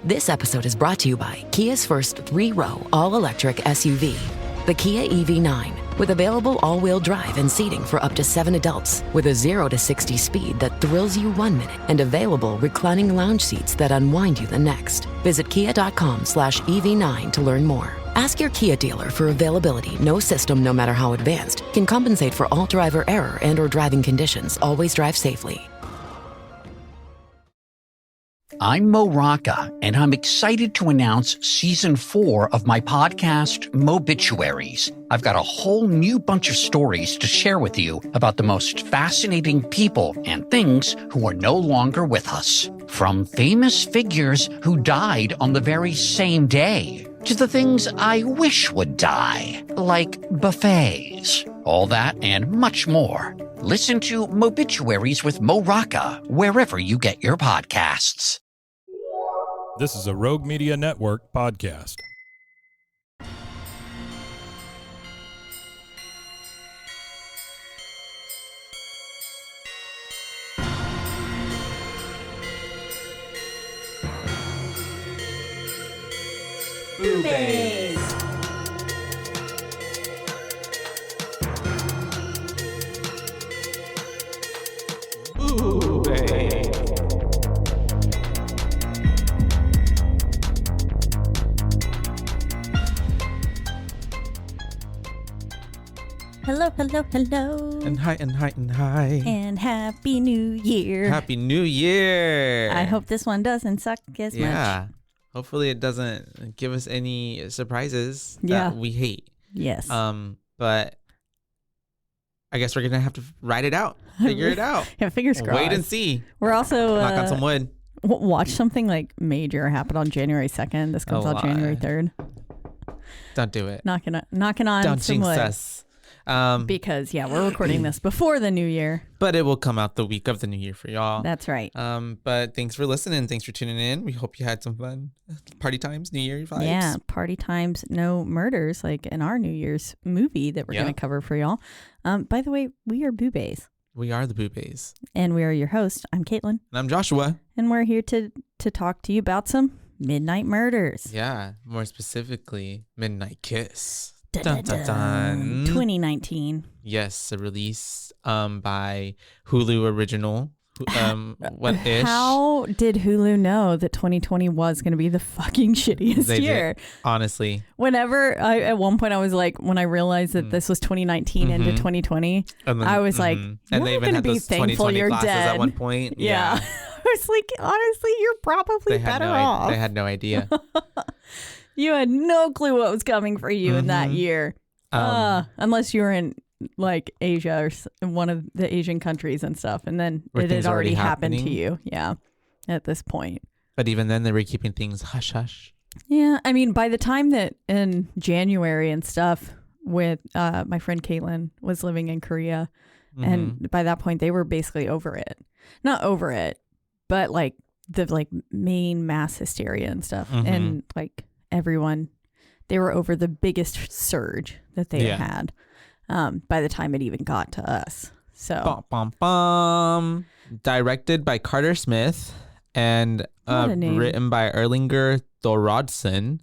This episode is brought to you by Kia's first 3-row all-electric SUV, the Kia EV9, with available all-wheel drive and seating for up to 7 adults, with a 0 to 60 speed that thrills you 1 minute, and available reclining lounge seats that unwind you the next. Visit kia.com/EV9 to learn more. Ask your Kia dealer for availability. No system, no matter how advanced, can compensate for all driver error and or driving conditions. Always drive safely. I'm Mo Rocca, and I'm excited to announce Season 4 of my podcast, Mobituaries. I've got a whole new bunch of stories to share with you about the most fascinating people and things who are no longer with us. From famous figures who died on the very same day, to the things I wish would die, like buffets. All that and much more. Listen to Mobituaries with Mo Rocca wherever you get your podcasts. This is a Rogue Media Network podcast. Boobies. Hello, hello, hello. And hi, and hi, and hi. And Happy New Year. Happy New Year. I hope this one doesn't suck as much. Yeah. Hopefully it doesn't give us any surprises that we hate. Yes. But I guess we're going to have to write it out. Figure it out. Yeah, fingers crossed. Wait and see. We're also knock on some wood. Watch something like major happen on January 2nd. This comes out January 3rd. Don't do it. Knocking on Don't some jinx wood. us. Because we're recording this before the new year. But it will come out the week of the new year for y'all. That's right. But thanks for listening. Thanks for tuning in. We hope you had some fun. Party times, New Year vibes. Yeah, party times, no murders, like in our New Year's movie that we're going to cover for y'all. By the way, we are Boobays. We are the Boobays. And we are your host. I'm Caitlin. And I'm Joshua. And we're here to talk to you about some midnight murders. Yeah, more specifically, Midnight Kiss. Dun, dun, dun. 2019. Yes, a release by Hulu original. What-ish. How did Hulu know that 2020 was going to be the fucking shittiest year? Honestly. Whenever at one point I was like, when I realized that this was 2019 into 2020, then, I was like, you're and they even going to had be those thankful you're dead. at one point. Yeah. I was like, honestly, you're probably better off. They had no idea. You had no clue what was coming for you in that year. Unless you were in like Asia or one of the Asian countries and stuff. And then it had already happened to you. Yeah. At this point. But even then they were keeping things hush hush. Yeah. I mean, by the time that in January and stuff with my friend Caitlin was living in Korea. And by that point they were basically over it. Not over it, but like the main mass hysteria and stuff. And like everyone, they were over the biggest surge that they had by the time it even got to us. So bum, bum, bum. Directed by Carter Smith and written by Erlinger Thoroddsen.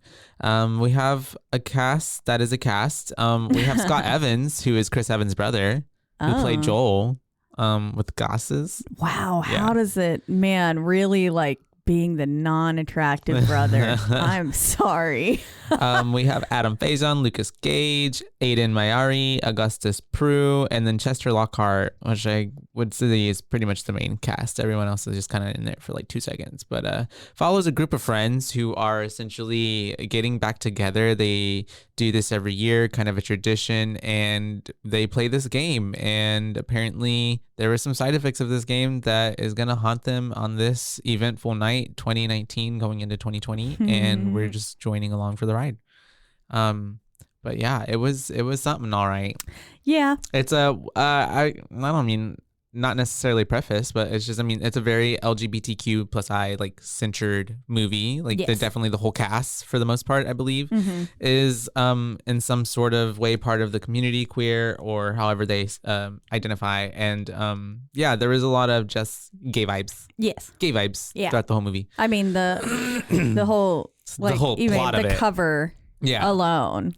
We have a cast that is a cast. We have Scott Evans, who is Chris Evans' brother, who played Joel with glasses. Wow. How does it, really like being the non-attractive brother? I'm sorry. We have Adam Faison, Lucas Gage, Aidan Mayari, Augustus Prue, and then Chester Lockhart, which I would say is pretty much the main cast. Everyone else is just kind of in there for like 2 seconds. But follows a group of friends who are essentially getting back together. They do this every year, kind of a tradition, and they play this game. And apparently there were some side effects of this game that is going to haunt them on this eventful night, 2019 going into 2020. And we're just joining along for the ride. But yeah, it was something. All right. Yeah. It's I don't mean not necessarily preface, but it's just, I mean, it's a very LGBTQ plus I like centered movie. Like Yes. definitely the whole cast for the most part, I believe, is in some sort of way part of the community, queer or however they identify. And yeah, there is a lot of just gay vibes. Yes. Gay vibes throughout the whole movie. I mean, the whole, like, the whole even plot of the it. cover alone.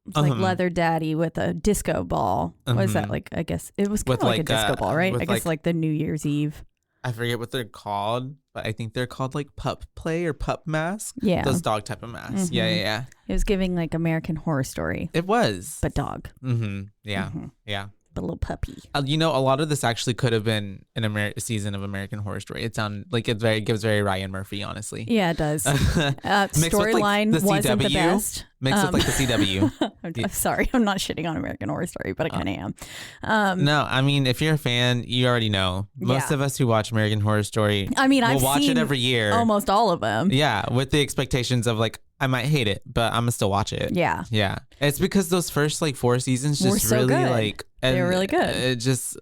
It's like Leather Daddy with a disco ball. What is that like? I guess it was kind of like a disco ball, right? I guess like the New Year's Eve. I forget what they're called, but I think they're called like pup play or pup mask. Yeah. Those dog type of masks. Yeah. It was giving like American Horror Story. It was. But dog. Yeah. But a little puppy. You know, a lot of this actually could have been a season of American Horror Story. It sounds like it gives very Ryan Murphy, honestly. Yeah, it does. Storyline wasn't the best. Mixed with like the CW. I'm sorry, I'm not shitting on American Horror Story, but I kind of am. No, I mean, if you're a fan, you already know. Most of us who watch American Horror Story, I mean, we'll I've watch seen it every year. Almost all of them. Yeah, with the expectations of like, I might hate it, but I'm gonna still watch it. Yeah. Yeah. It's because those first like 4 seasons just were so really good. like They were really good. It just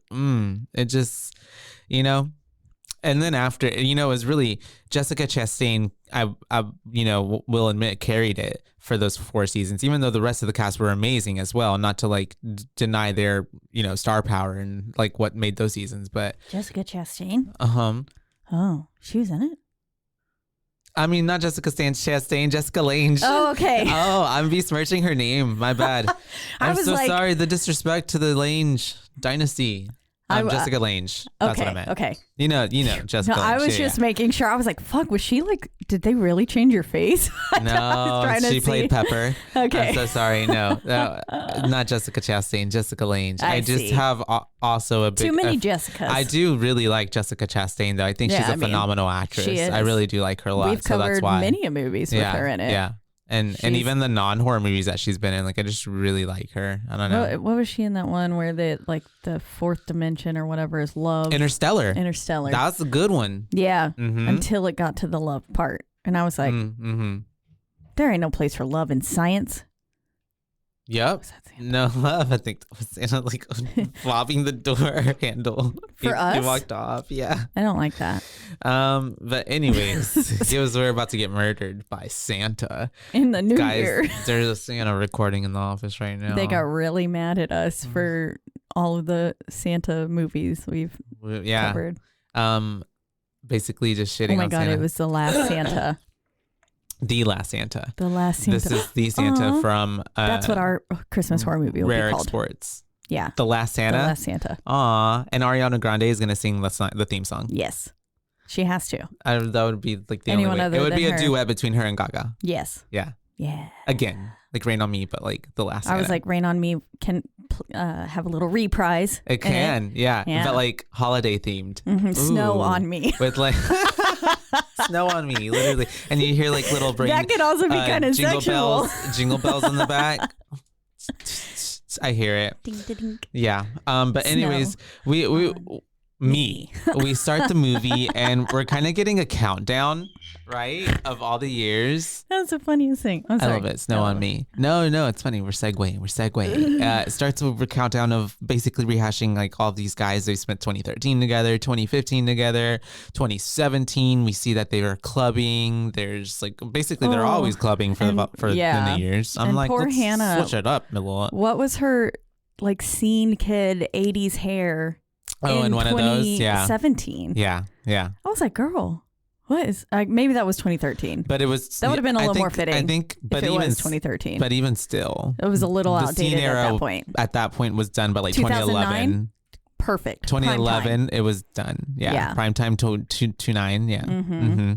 you know. And then after, you know, it was really Jessica Chastain, I you know, will admit carried it for those 4 seasons, even though the rest of the cast were amazing as well, not to like deny their, you know, star power and like what made those seasons, but Jessica Chastain? Oh, she was in it? I mean, not Jessica Chastain, Jessica Lange. Oh, okay. Oh, I'm besmirching her name. My bad. I'm was so like- sorry. The disrespect to the Lange dynasty. Jessica Lange. That's okay, what I meant. okay. You know, Jessica No, Lange. I was just making sure. I was like, fuck, was she like, did they really change your face? No, she played Pepper. Okay. I'm so sorry. No, not Jessica Chastain, Jessica Lange. I just see. have also a big... Too many Jessicas. I do really like Jessica Chastain, though. I think she's a phenomenal actress. she is. I really do like her a lot. We've so that's covered why. many movies with her in it. Yeah. And even the non-horror movies that she's been in, like I just really like her. I don't know. What was she in that one where the fourth dimension or whatever is love? Interstellar. Interstellar. That was a good one. Yeah. Until it got to the love part. And I was like, there ain't no place for love in science. Yep. No love. I think that was Santa like flopping the door handle. For us? He walked off. Yeah. I don't like that. But anyways, we're about to get murdered by Santa. In the new Guys, year. there's a Santa recording in the office right now. They got really mad at us for all of the Santa movies we've covered. Basically just shitting on Oh my God, Santa. it was the last Santa. The Last Santa. The last Santa. This is the Santa from... That's what our Christmas horror movie will Rare be called. Exports. Yeah. The Last Santa? The Last Santa. Aw. And Ariana Grande is going to sing the theme song. Yes. She has to. That would be like the Anyone only way. other It would than be a her. duet between her and Gaga. Yes. Yeah. Yeah. Again. Like Rain on Me, but like The Last Santa. I was like, Rain on Me can have a little reprise. It can. Yeah. But like holiday themed. Snow Ooh. on Me. With like... Snow on Me, literally. And you hear like little brain... That could also be kind of jingle sexual. Jingle bells in the back. I hear it. Ding, ding, ding. Yeah. But anyways, we start the movie and we're kind of getting a countdown, right, of all the years. That's the funniest thing. I'm I sorry. love it. Snow on Me. No, it's funny. We're segueing. It starts with a countdown of basically rehashing like all these guys. They spent 2013 together, 2015 together, 2017. We see that they were clubbing. There's like basically they're always clubbing for the New Year's. I'm and like, poor let's Hannah, switch it up a little. What was her like scene kid 80s hair? Oh, in one of those? Yeah. 2017. Yeah. I was like, girl, what is maybe that was 2013. But it was that would have been a little more fitting. I think, but if it even was 2013. But even still, it was a little the outdated scene era at that point. At that point was done by like 2011. Perfect. 2011, it was done. Yeah. Primetime to 9. Yeah.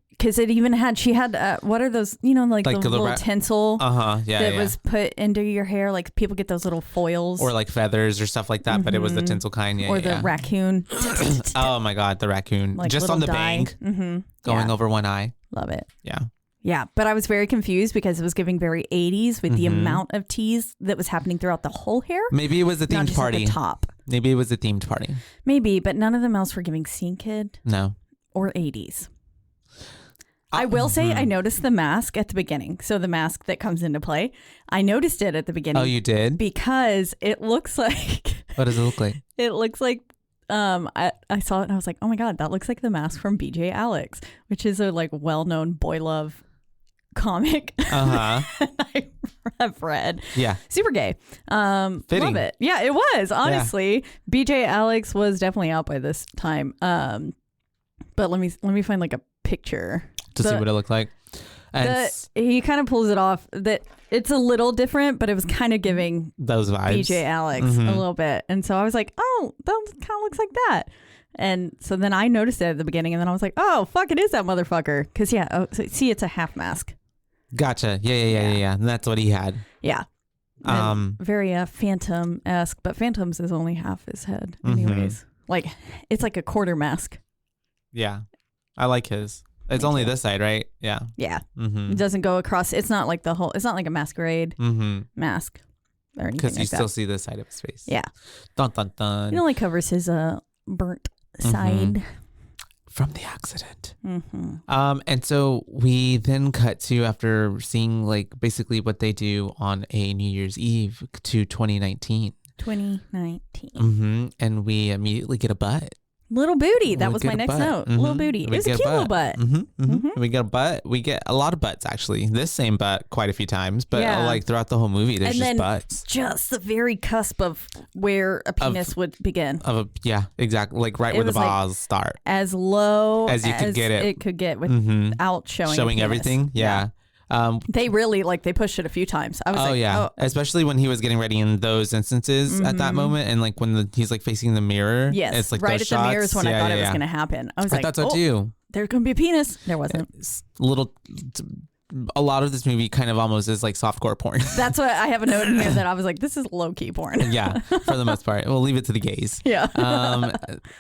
Because it even had, she had, what are those, like the little tinsel that was put into your hair. Like people get those little foils. Or like feathers or stuff like that, but it was the tinsel kind. Or the raccoon. Oh my God, the raccoon. Like just on the dye. bang, going over one eye. Love it. Yeah. Yeah, but I was very confused because it was giving very 80s with the amount of tease that was happening throughout the whole hair. Maybe it was a themed not just party. At the top. Maybe it was a themed party. Maybe, but none of them else were giving scene kid. No. Or 80s. I will say I noticed the mask at the beginning. So the mask that comes into play, I noticed it at the beginning. Oh, you did? Because it looks like... What does it look like? It looks like... I saw it and I was like, oh my God, that looks like the mask from BJ Alex, which is a like well-known boy love comic. I have read. Yeah. Super gay. Fitting. Love it. Yeah, it was. Honestly, BJ Alex was definitely out by this time. But let me find like a picture to see what it looked like. And he kind of pulls it off. That it's a little different, but it was kind of giving those vibes. BJ Alex a little bit. And so I was like, oh, that kind of looks like that. And so then I noticed it at the beginning, and then I was like, oh, fuck, it is that motherfucker. Because, so see, it's a half mask. Gotcha. Yeah. And that's what he had. Yeah. Very Phantom-esque, but Phantom's is only half his head anyways. Like, it's like a quarter mask. Yeah. I like his. It's only this side, right? Yeah. Yeah. It doesn't go across. It's not like it's not like a masquerade mask or anything because like you that. still see this side of his face. Yeah. Dun, dun, dun. It only covers his burnt side. From the accident. And so we then cut to after seeing like basically what they do on a New Year's Eve to 2019. 2019. And we immediately get a butt. Little booty. That was my next note. Little booty. It was a cute little butt. We get a butt. We get a lot of butts, actually. This same butt quite a few times, but like throughout the whole movie, there's just butts. Just the very cusp of where a penis would begin. Yeah, exactly. Like right where the balls start. As low as you could get it could get without showing everything. Yeah. They really they pushed it a few times. I was especially when he was getting ready in those instances at that moment, and like when he's like facing the mirror. Yes, it's like right those at shots. the mirror is when I thought it was going to happen. I thought so too. There's going to be a penis. There wasn't. A lot of this movie kind of almost is like softcore porn. That's what I have a note in here that I was like, this is low key porn. Yeah, for the most part. We'll leave it to the gays. Yeah.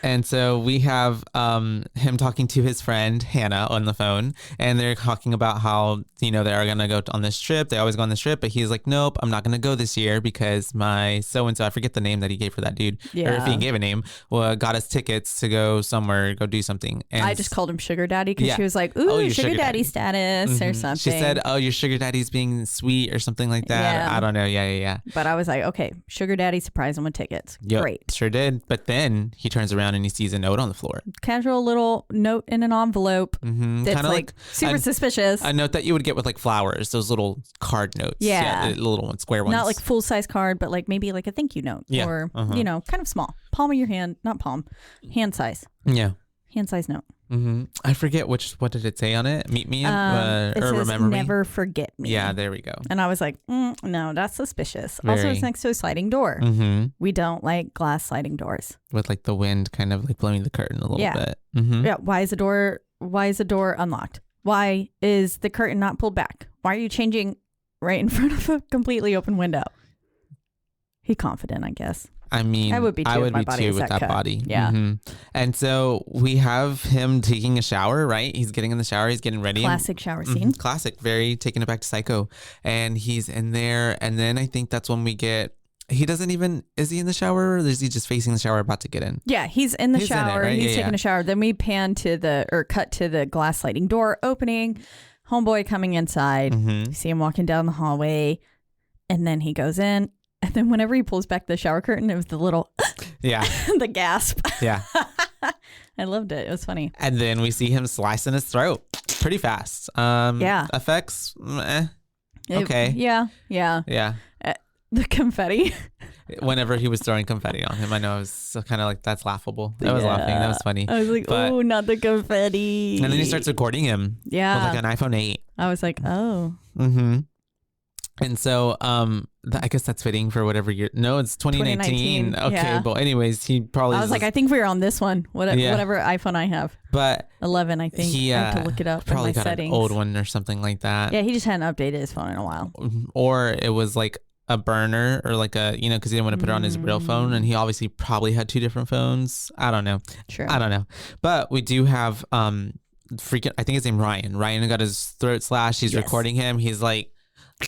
And so we have him talking to his friend Hannah on the phone, and they're talking about how, they are going to go on this trip. They always go on this trip, but he's like, nope, I'm not going to go this year because my so-and-so, I forget the name that he gave for that dude, or if he gave a name, got us tickets to go somewhere, go do something. And I just called him Sugar Daddy because she was like, ooh, sugar daddy status or something. She said, oh, your sugar daddy's being sweet or something like that. Yeah. I don't know. Yeah. But I was like, okay, Sugar Daddy surprised him with tickets. Yep, great. Sure did. But then he turns around and he sees a note on the floor. Casual little note in an envelope. That's kind of like super suspicious. A note that you would get with like flowers, those little card notes. Yeah. The little ones, square ones. Not like full size card, but like maybe like a thank you note. Yeah. Or, kind of small. Palm of your hand, not palm, hand size. Yeah. Hand size note. I forget what did it say on it? Meet me it or says, remember me? Never forget me. Yeah, there we go. And I was like, no, that's suspicious. Very. Also, it's next to a sliding door. We don't like glass sliding doors. With like the wind kind of like blowing the curtain a little bit. Yeah. Why is the door unlocked? Why is the curtain not pulled back? Why are you changing right in front of a completely open window? He confident, I guess. I mean, I would be too, with that body. Yeah. And so we have him taking a shower, right? He's getting in the shower. He's getting ready. Classic shower scene. Classic. Very taking it back to Psycho. And he's in there. And then I think that's when we get, is he in the shower or is he just facing the shower about to get in? Yeah, he's in the shower. Right? He's taking a shower. Then we pan cut to the glass sliding door opening. Homeboy coming inside. You see him walking down the hallway. And then he goes in. And then whenever he pulls back the shower curtain, it was the little, the gasp. Yeah. I loved it. It was funny. And then we see him slicing his throat pretty fast. Effects, okay. Yeah. The confetti. Whenever he was throwing confetti on him, I know it was kind of like, that's laughable. I was laughing. That was funny. I was like, oh, not the confetti. And then he starts recording him. Yeah. With like an iPhone 8. I was like, oh. And so I guess that's fitting for whatever year. No, it's 2019. Okay, yeah. But anyways, he probably... I was like, I think we were on this one. Whatever iPhone I have. But 11, I think. I have to look it up. Probably in my got settings. an old one or something like that. Yeah, he just hadn't updated his phone in a while. Or it was like a burner or like a, because he didn't want to put it on his real phone. And he obviously probably had two different phones. I don't know. True. I don't know. But we do have I think his name Ryan. Ryan got his throat slashed. He's recording him. He's like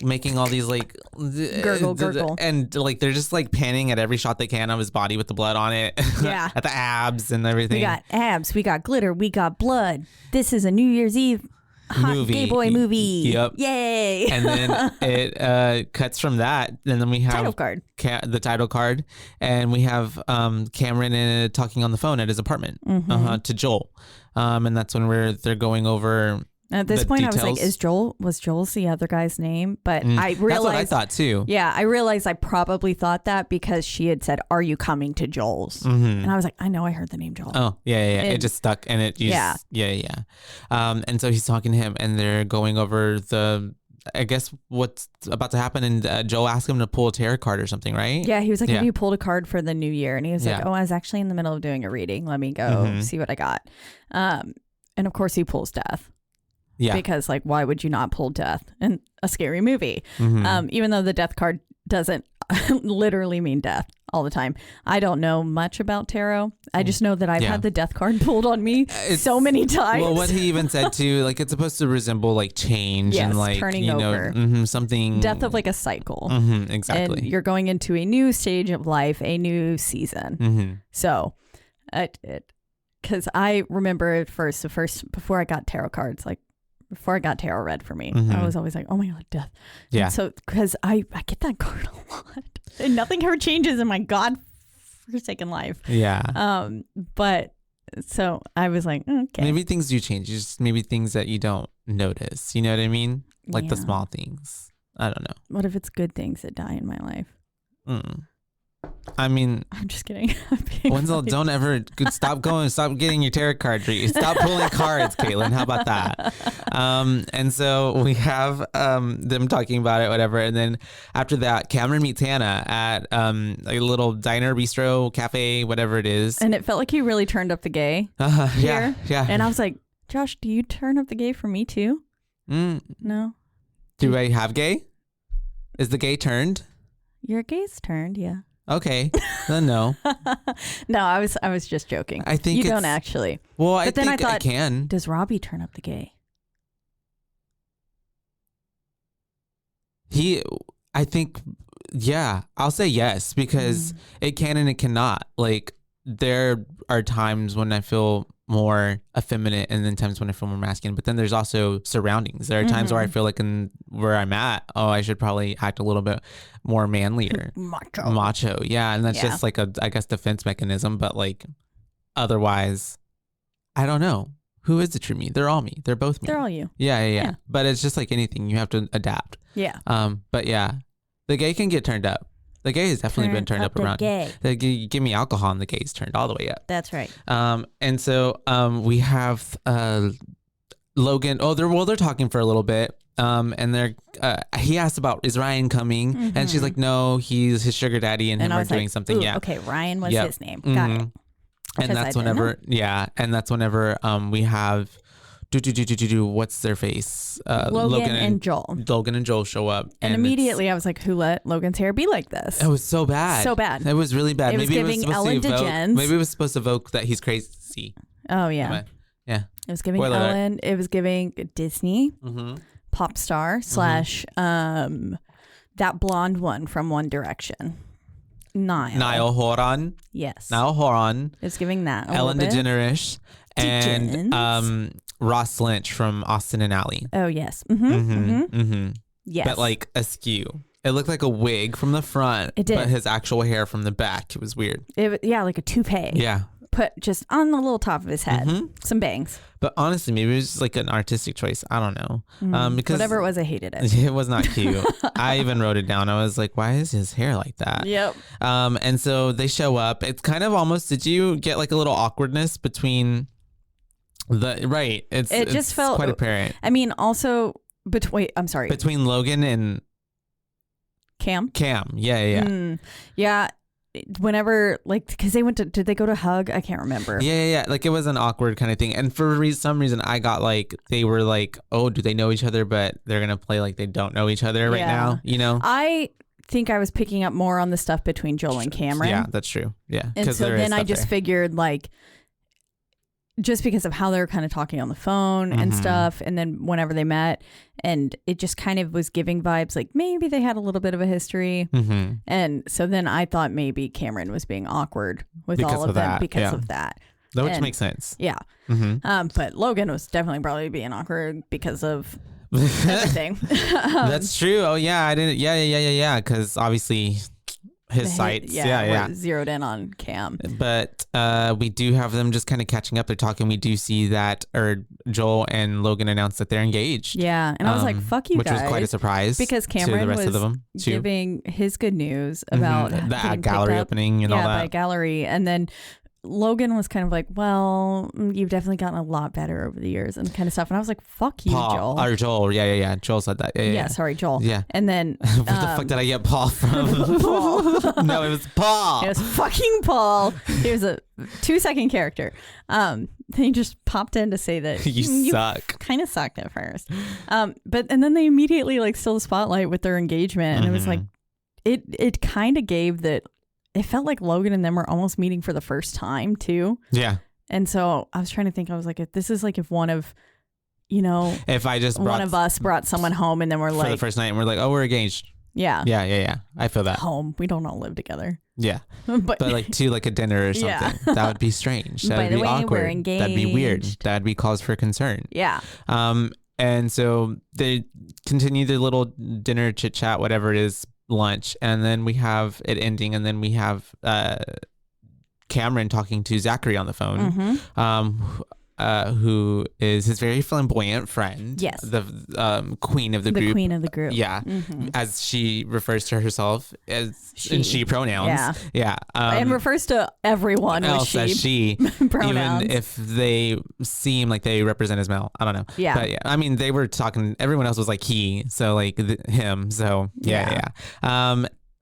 making all these like gurgle and like they're just like panning at every shot they can of his body with the blood on it. Yeah. At the abs and everything. We got abs, we got glitter, we got blood. This is a New Year's Eve hot movie. gay boy movie. Yep. Yay. And then it cuts from that, and then we have Title card. The title card, and we have Cameron talking on the phone at his apartment to Joel, and that's when they're going over. At this point, details. I was like, was Joel's the other guy's name? But I realized. That's what I thought too. Yeah, I realized I probably thought that because she had said, "Are you coming to Joel's?" And I was like, I know I heard the name Joel. Oh, yeah. It just stuck, and it used, yeah. And so he's talking to him, and they're going over I guess what's about to happen, and Joel asked him to pull a tarot card or something, right? Yeah, he was like, have you pulled a card for the new year? And he was like, oh, I was actually in the middle of doing a reading. Let me go see what I got. And of course he pulls death. Yeah. Because like, why would you not pull death in a scary movie? Even though the death card doesn't literally mean death all the time. I don't know much about tarot. I just know that I've had the death card pulled on me so many times. Well, what he even said too, like it's supposed to resemble like change and like turning over. Something death of like a cycle. Exactly. And you're going into a new stage of life, a new season. So, because I remember at first before I got tarot cards, like before I got tarot read for me, I was always like, oh my God, death. Yeah. And so, because I get that card a lot. And nothing ever changes in my God-forsaken life. Yeah. But so I was like, okay. Maybe things do change. Just maybe things that you don't notice. You know what I mean? Like the small things. I don't know. What if it's good things that die in my life? I mean, I'm just kidding. Wenzel, don't ever stop getting your tarot card read. Stop pulling cards, Caitlin. How about that? And so we have them talking about it, whatever. And then after that, Cameron meets Hannah at a little diner, bistro, cafe, whatever it is. And it felt like he really turned up the gay here. Yeah. And I was like, Josh, do you turn up the gay for me too? No. Do I have gay? Is the gay turned? Your gay's turned, yeah. Okay, then no. No, I was just joking. I think you don't actually. Well, I think I can. Does Robbie turn up the gay? I think, yeah, I'll say yes because it can and it cannot. Like there are times when I feel more effeminate and then times when I feel more masculine, but then there's also surroundings. There are times where I feel like where I'm at, I should probably act a little bit more manlier. Macho. Yeah. And that's just like I guess defense mechanism, but like otherwise, I don't know. Who is the true me? They're all me. They're both me. They're all you. Yeah. But it's just like anything. You have to adapt. Yeah. But yeah, the gay can get turned up. The gay has definitely been turned up around. You give me alcohol and the gay's turned all the way up. That's right. And so we have Logan. They're talking for a little bit. And he asked about, is Ryan coming? And she's like, no, he's his sugar daddy and him are doing something. Yeah. Okay, Ryan was his name. Got it. And that's whenever, we have what's their face? Logan and Joel. Logan and Joel show up. And immediately I was like, who let Logan's hair be like this? It was so bad. So bad. It was really bad. It was giving Ellen DeGeneres. Maybe it was supposed to evoke that he's crazy. Oh, yeah. Yeah. It was giving Ellen. It was giving Disney pop star / that blonde one from One Direction. Niall Horan. Yes. Niall Horan. It's giving that. Ellen DeGeneres. And Ross Lynch from Austin and Ally. Oh, yes. Yes. But like askew. It looked like a wig from the front. It did. But his actual hair from the back. It was weird. Like a toupee. Yeah. Put just on the little top of his head. Some bangs. But honestly, maybe it was just like an artistic choice. I don't know. Because whatever it was, I hated it. It was not cute. I even wrote it down. I was like, why is his hair like that? Yep. And so they show up. It's kind of almost, did you get like a little awkwardness between it just felt quite apparent. I mean, also between Logan and Cam. Yeah. Yeah. Whenever, like, because did they go to hug? I can't remember. Yeah. Like it was an awkward kind of thing. And for some reason, I got like, they were like, oh, do they know each other? But they're going to play like they don't know each other right now, you know? I think I was picking up more on the stuff between Joel and Cameron. Yeah, that's true. Yeah. And so then I just figured like, just because of how they were kind of talking on the phone and stuff. And then whenever they met, and it just kind of was giving vibes like maybe they had a little bit of a history. And so then I thought maybe Cameron was being awkward with all of them because of that. Which makes sense. Yeah. But Logan was definitely probably being awkward because of everything. That's true. Oh yeah, I didn't. Yeah. Because obviously his sights. Were zeroed in on Cam. But we do have them just kind of catching up. They're talking. We do see that, or Joel and Logan announced that they're engaged. Yeah, and I was like, "Fuck you which guys," was quite a surprise because Cameron to the rest was of them giving his good news about the gallery opening and all that. by gallery, and then Logan was kind of like, "Well, you've definitely gotten a lot better over the years," and kind of stuff. And I was like, "Fuck you, Paul, Joel." Or Joel, yeah. Joel said that. Yeah. Sorry, Joel. Yeah. And then what the fuck did I get Paul from? Paul. No, it was Paul. It was fucking Paul. He was a 2-second character. Then he just popped in to say that you suck. Kind of sucked at first. And then they immediately like stole the spotlight with their engagement, and it was like, it kind of gave that. It felt like Logan and them were almost meeting for the first time too. Yeah. And so I was trying to think, I was like, if this is like if one of, if I just one of us brought someone home and then we're like, for the first night and we're like, oh, we're engaged. Yeah. Yeah. I feel that. Home. We don't all live together. Yeah. but like to like a dinner or something. Yeah. That would be strange. That By would the be way, awkward. we're engaged. That'd be weird. That'd be cause for concern. Yeah. And so they continue their little dinner chit chat, whatever it is, lunch, and then we have it ending, and then we have Cameron talking to Zachary on the phone, who is his very flamboyant friend. Yes. The queen of the group. The queen of the group. Yeah. As she refers to herself as in she pronouns. Yeah. And refers to everyone else with as she pronouns. even if they seem like they represent as male. I don't know. Yeah. But yeah, I mean, they were talking, everyone else was like he, so like him. So yeah.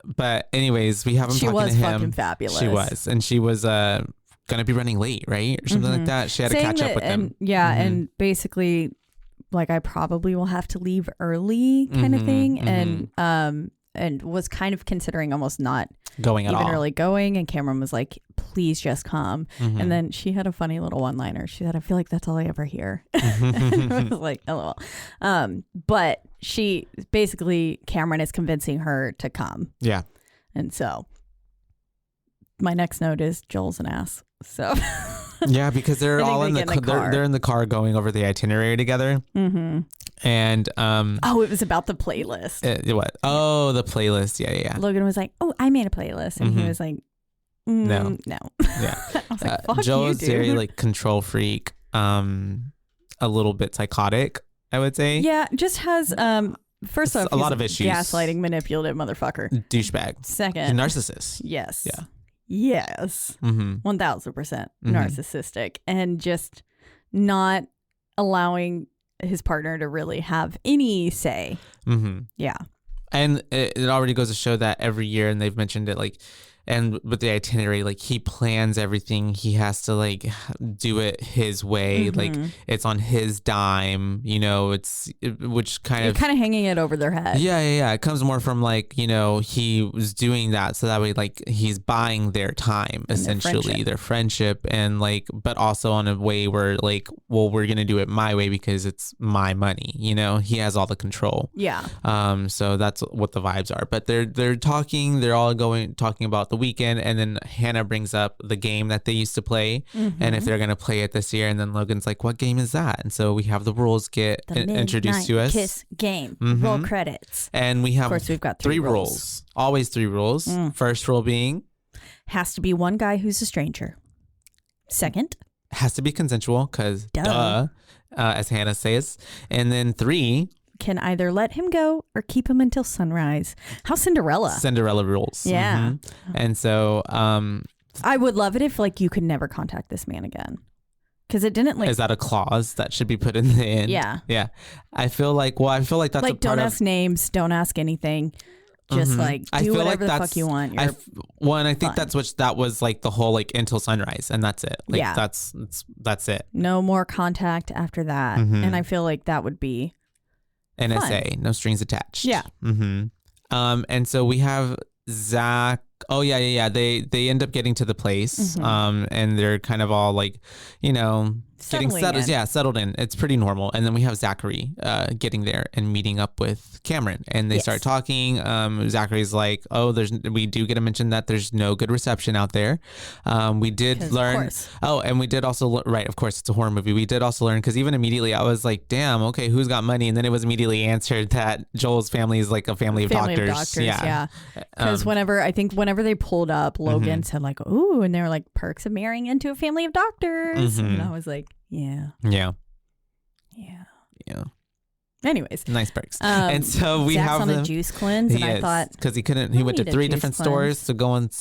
But anyways, we have him talking to him. She was fucking fabulous. She was. And she was gonna be running late, right? Or something like that. She had to catch up with them. Yeah. And basically like, I probably will have to leave early kind of thing. And was kind of considering almost not going at even all. really going. And Cameron was like, please just come. And then she had a funny little one-liner. She said, I feel like that's all I ever hear. I was like, LOL. But she basically, Cameron is convincing her to come. Yeah. And so my next note is Joel's an ass. So yeah, because they're all in the car. They're in the car going over the itinerary together. And it was about the playlist. What? Oh, the playlist. Yeah. Logan was like, oh, I made a playlist, and he was like, no. Yeah. I was like, fuck Joel you, is dude. very like control freak, a little bit psychotic, I would say. Yeah, just has first off, a lot of issues. Gaslighting, manipulative motherfucker. Douchebag. Second, narcissist. Yes. Yeah. Yes. 1000% narcissistic, and just not allowing his partner to really have any say. Yeah. And it already goes to show that every year, and they've mentioned it, like, and with the itinerary, like he plans everything. He has to like do it his way. Like it's on his dime, which kind of hanging it over their head. Yeah. It comes more from like, he was doing that. So that way, like he's buying their time, and essentially their friendship, and like, but also on a way where like, well, we're going to do it my way because it's my money. He has all the control. Yeah. So that's what the vibes are, but they're talking about the weekend, and then Hannah brings up the game that they used to play, and if they're going to play it this year, and then Logan's like, what game is that? And so we have the rules get introduced to us. Kiss game. Roll credits. And we have, of course, we've got three rules. Always 3 rules. First rule being, has to be one guy who's a stranger. Second, has to be consensual, because duh, as Hannah says. And then 3, can either let him go or keep him until sunrise. How Cinderella rules. Yeah. And so I would love it if like you could never contact this man again, because it didn't like. Is that a clause that should be put in the end? Yeah. I feel like that's like, a part don't ask names, don't ask anything, just like do whatever the fuck you want. I think that was like the whole like until sunrise, and that's it. Like that's it. No more contact after that. And I feel like that would be NSA, no strings attached. Yeah. And so we have Zach. Oh yeah. They end up getting to the place. And they're kind of all like, settled in. It's pretty normal. And then we have Zachary getting there and meeting up with Cameron, and they start talking. Zachary's like, we do get to mention that there's no good reception out there. We did learn. And we did also right, of course, it's a horror movie. We did also learn, because even immediately I was like, damn, okay, who's got money? And then it was immediately answered that Joel's family is like a family of doctors. Yeah. Because whenever they pulled up, Logan said like, ooh, and they were like, perks of marrying into a family of doctors. And I was like, yeah. Anyways, nice perks. And so we Zach's have on a juice cleanse, and I thought, because he went to 3 different stores to go and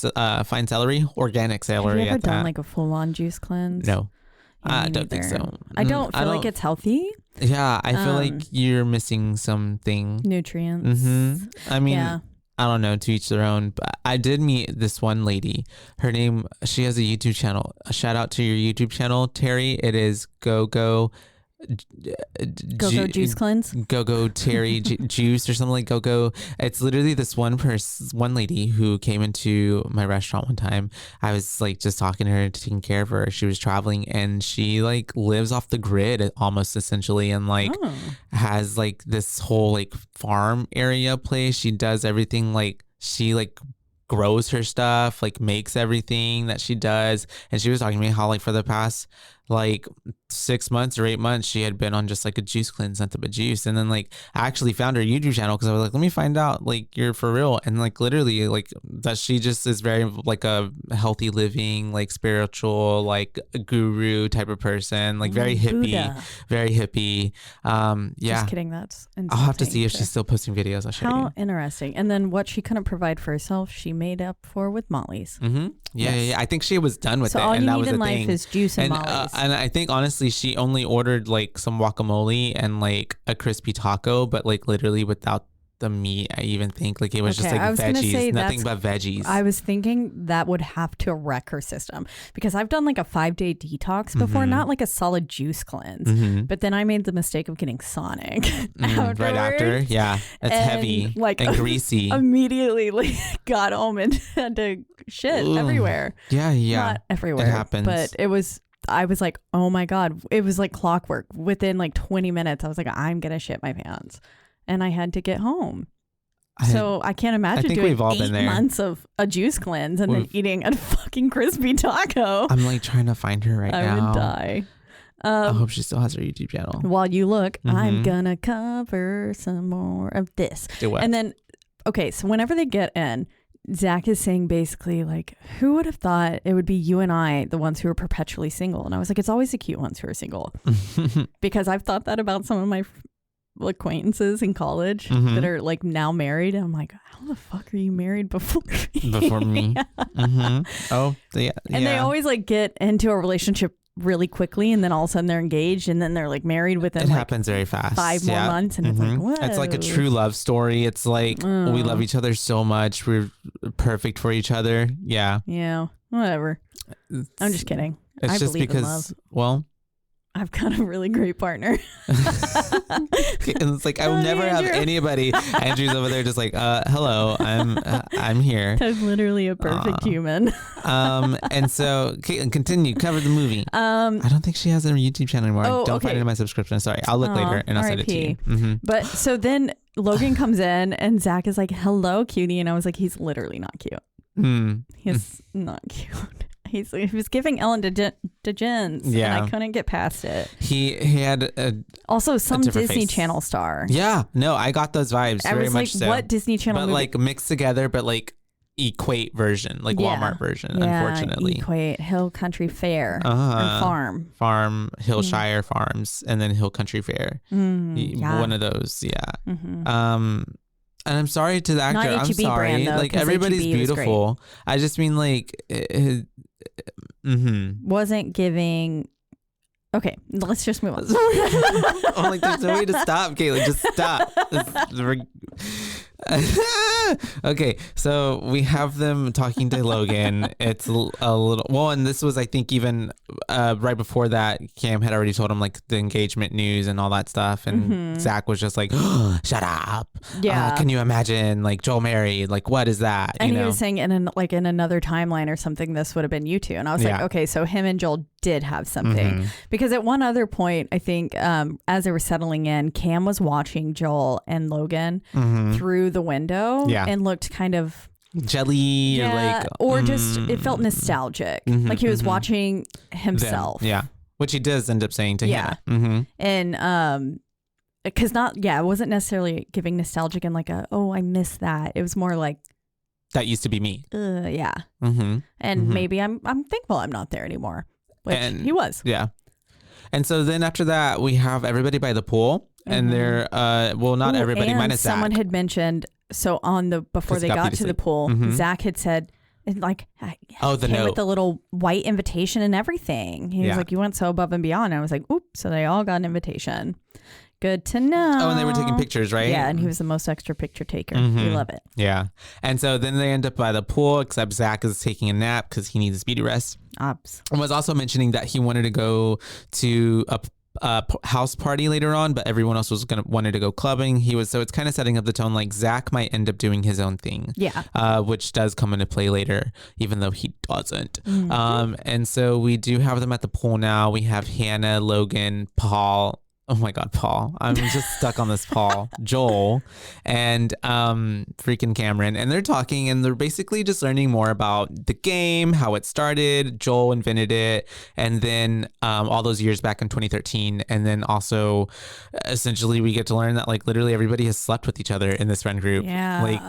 find celery, organic celery. Have you ever done like a full-on juice cleanse? No, I don't think so. I don't feel like it's healthy. Yeah, I feel like you're missing something. Nutrients. I mean, I don't know, to each their own. But I did meet this one lady. Her name, she has a YouTube channel. A shout out to your YouTube channel, Terry. It is Go Juice Cleanse. Go Terry Juice or something like Go. It's literally this one lady who came into my restaurant one time. I was like just talking to her, taking care of her. She was traveling, and she like lives off the grid almost essentially, and like has like this whole like farm area place. She does everything, like she like grows her stuff, like makes everything that she does. And she was talking to me how like for the past like 6 months or 8 months she had been on just like a juice cleanse, nothing but juice. And then like I actually found her YouTube channel because I was like, let me find out like you're for real. And like literally like that she just is very like a healthy living, like spiritual, like a guru type of person, like very hippie. Just kidding. That's I'll have to see if she's still posting videos. I'll show you. How interesting. And then what she couldn't provide for herself, she made up for with Molly's. Yeah. I think she was done with it. All and you that need was in the life thing. is juice and Molly's. And I think honestly she only ordered like some guacamole and like a crispy taco, but like literally without the meat. I even think like it was just like veggies, nothing but veggies. I was thinking that would have to wreck her system, because I've done like a 5-day detox before, not like a solid juice cleanse, but then I made the mistake of getting Sonic right after. Yeah, it's heavy like and greasy. Immediately like got home and had to shit everywhere. Yeah, not everywhere. It happens, but I was like, oh my God, it was like clockwork. Within like 20 minutes, I was like, I'm going to shit my pants. And I had to get home. So I can't imagine doing 8 months of a juice cleanse and then eating a fucking crispy taco. I'm like trying to find her right now. I would die. I hope she still has her YouTube channel. While you look, I'm going to cover some more of this. Do what? And then, okay, so whenever they get in, Zach is saying basically like, who would have thought it would be you and I, the ones who are perpetually single? And I was like, it's always the cute ones who are single. Because I've thought that about some of my acquaintances in college that are like now married. And I'm like, how the fuck are you married before me? Before me. Oh, yeah. And they always like get into a relationship really quickly, and then all of a sudden they're engaged, and then they're like married within it happens very fast 5 more months, and it's like, whoa. It's like a true love story. It's like we love each other so much, we're perfect for each other. Yeah Whatever. I'm just kidding. It's I just believe because in love. Well, I've got a really great partner. And it's like I will never have anybody. Andrew's over there just like, hello, I'm here. I'm literally a perfect human. And so continue, cover the movie. I don't think she has a YouTube channel anymore. I don't find it in my subscription. Sorry, I'll look later and I'll send it to you. But so then Logan comes in and Zach is like, hello, cutie. And I was like, he's literally not cute. He's not cute. He was giving Ellen DeGeneres, and I couldn't get past it. He had also some Disney face. Channel star. Yeah, no, I got those vibes I very was much like, so. What Disney Channel? But movie? Like mixed together, but like Equate version, like Walmart version. Unfortunately, Equate Hill Country Fair and Farm Hillshire Farms, and then Hill Country Fair. One of those, And I'm sorry to the actor. Not I'm HEB sorry. brand, though, like everybody's beautiful. I just mean like wasn't giving. Okay, let's just move on. I'm like, there's no way to stop, Caitlin. Just stop. Okay, so we have them talking to Logan. It's a little well, and this was, I think, even right before that, Cam had already told him like the engagement news and all that stuff, and Zach was just like, oh, "Shut up! Yeah, can you imagine like Joel married? Like, what is that?" And he was saying in another timeline or something, this would have been you two, and I was like, okay, so him and Joel did have something, because at one other point, I think as they were settling in, Cam was watching Joel and Logan through the window and looked kind of jelly or just it felt nostalgic, like he was watching himself. Which he does end up saying to Hannah. And because it wasn't necessarily giving nostalgic and like I miss that. It was more like that used to be me. And maybe I'm thankful I'm not there anymore. Which he was. Yeah. And so then after that, we have everybody by the pool, and they're not everybody, minus Zach. Someone had mentioned, so before they got to the pool, Zach had said, like, the came note with the little white invitation and everything. He was like, you went so above and beyond. And I was like, oops. So they all got an invitation. Good to know. Oh, and they were taking pictures, right? Yeah, and he was the most extra picture taker. We love it. Yeah. And so then they end up by the pool, except Zach is taking a nap because he needs a speedy rest. Ops. And was also mentioning that he wanted to go to a house party later on, but everyone else wanted to go clubbing. So it's kind of setting up the tone like Zach might end up doing his own thing. Yeah. Which does come into play later, even though he doesn't. And so we do have them at the pool now. We have Hannah, Logan, Paul. Oh my God, Paul. I'm just stuck on this Paul. Joel and freaking Cameron. And they're talking and they're basically just learning more about the game, how it started. Joel invented it. And then all those years back in 2013. And then also essentially we get to learn that like literally everybody has slept with each other in this friend group. Yeah. Like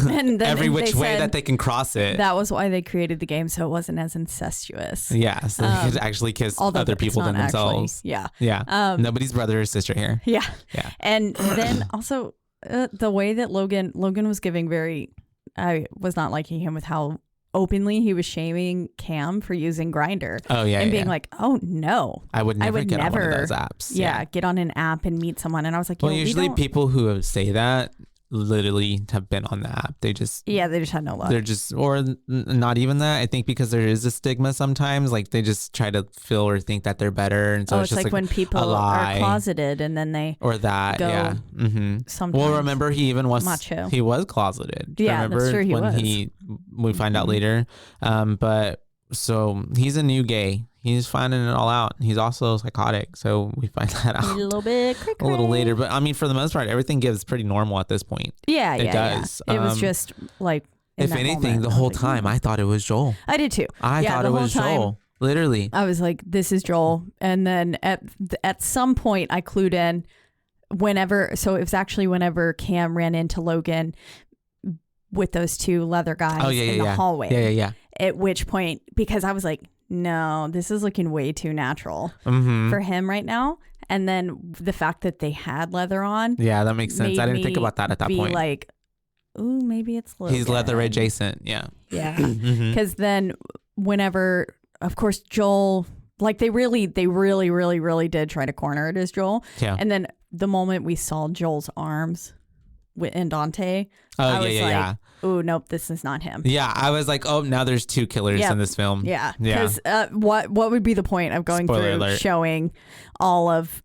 and every which way that they can cross it. That was why they created the game, so it wasn't as incestuous. Yeah. So they could actually kiss other people than themselves. Yeah. Yeah. Nobody's brother or sister here. Yeah. Yeah. And then also the way that Logan was giving I was not liking him with how openly he was shaming Cam for using Grindr. Oh yeah. And being like, oh no. I would never get on one of those apps. Yeah. Get on an app and meet someone. And I was like, well, usually people who say that literally have been on the app. They just had no luck. They're just, or not even that. I think because there is a stigma sometimes, like they just try to feel or think that they're better, and so it's just like when people are closeted and then they or that go yeah. Sometimes. Well, remember he even was macho. He was closeted. Yeah, remember that's true. He when was. We find out later, but so he's a new gay. He's finding it all out. He's also psychotic, so we find that out a little bit a little later. But I mean, for the most part, everything gives pretty normal at this point. Yeah, it does. Yeah. It was just like, if anything, the whole time I thought it was Joel. I did too. I thought it was Joel. Literally, I was like, "This is Joel." And then at some point, I clued in. So it was actually whenever Cam ran into Logan with those two leather guys in the hallway. Yeah. At which point, because I was like, no, this is looking way too natural for him right now. And then the fact that they had leather on. Yeah, that makes sense. I didn't think about that at that point. Like, ooh, maybe it's Logan. He's leather adjacent. Yeah. Yeah. Because then whenever, of course, Joel, like they really did try to corner it as Joel. Yeah. And then the moment we saw Joel's arms in Dante, I was like, oh, nope, this is not him. Yeah, I was like, oh, now there's two killers in this film. Yeah, because what would be the point of going Spoiler through alert. showing all of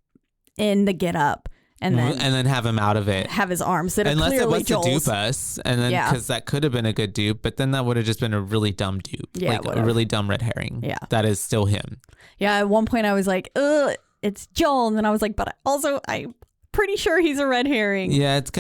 in the get up and then have him out of it, have his arms that unless are clearly it was Joel's. to dupe us, and then because that could have been a good dupe, but then that would have just been a really dumb dupe, like a really dumb red herring. Yeah, that is still him. Yeah, at one point I was like, ugh, it's Joel, and then I was like, but I'm pretty sure he's a red herring. Yeah, it's a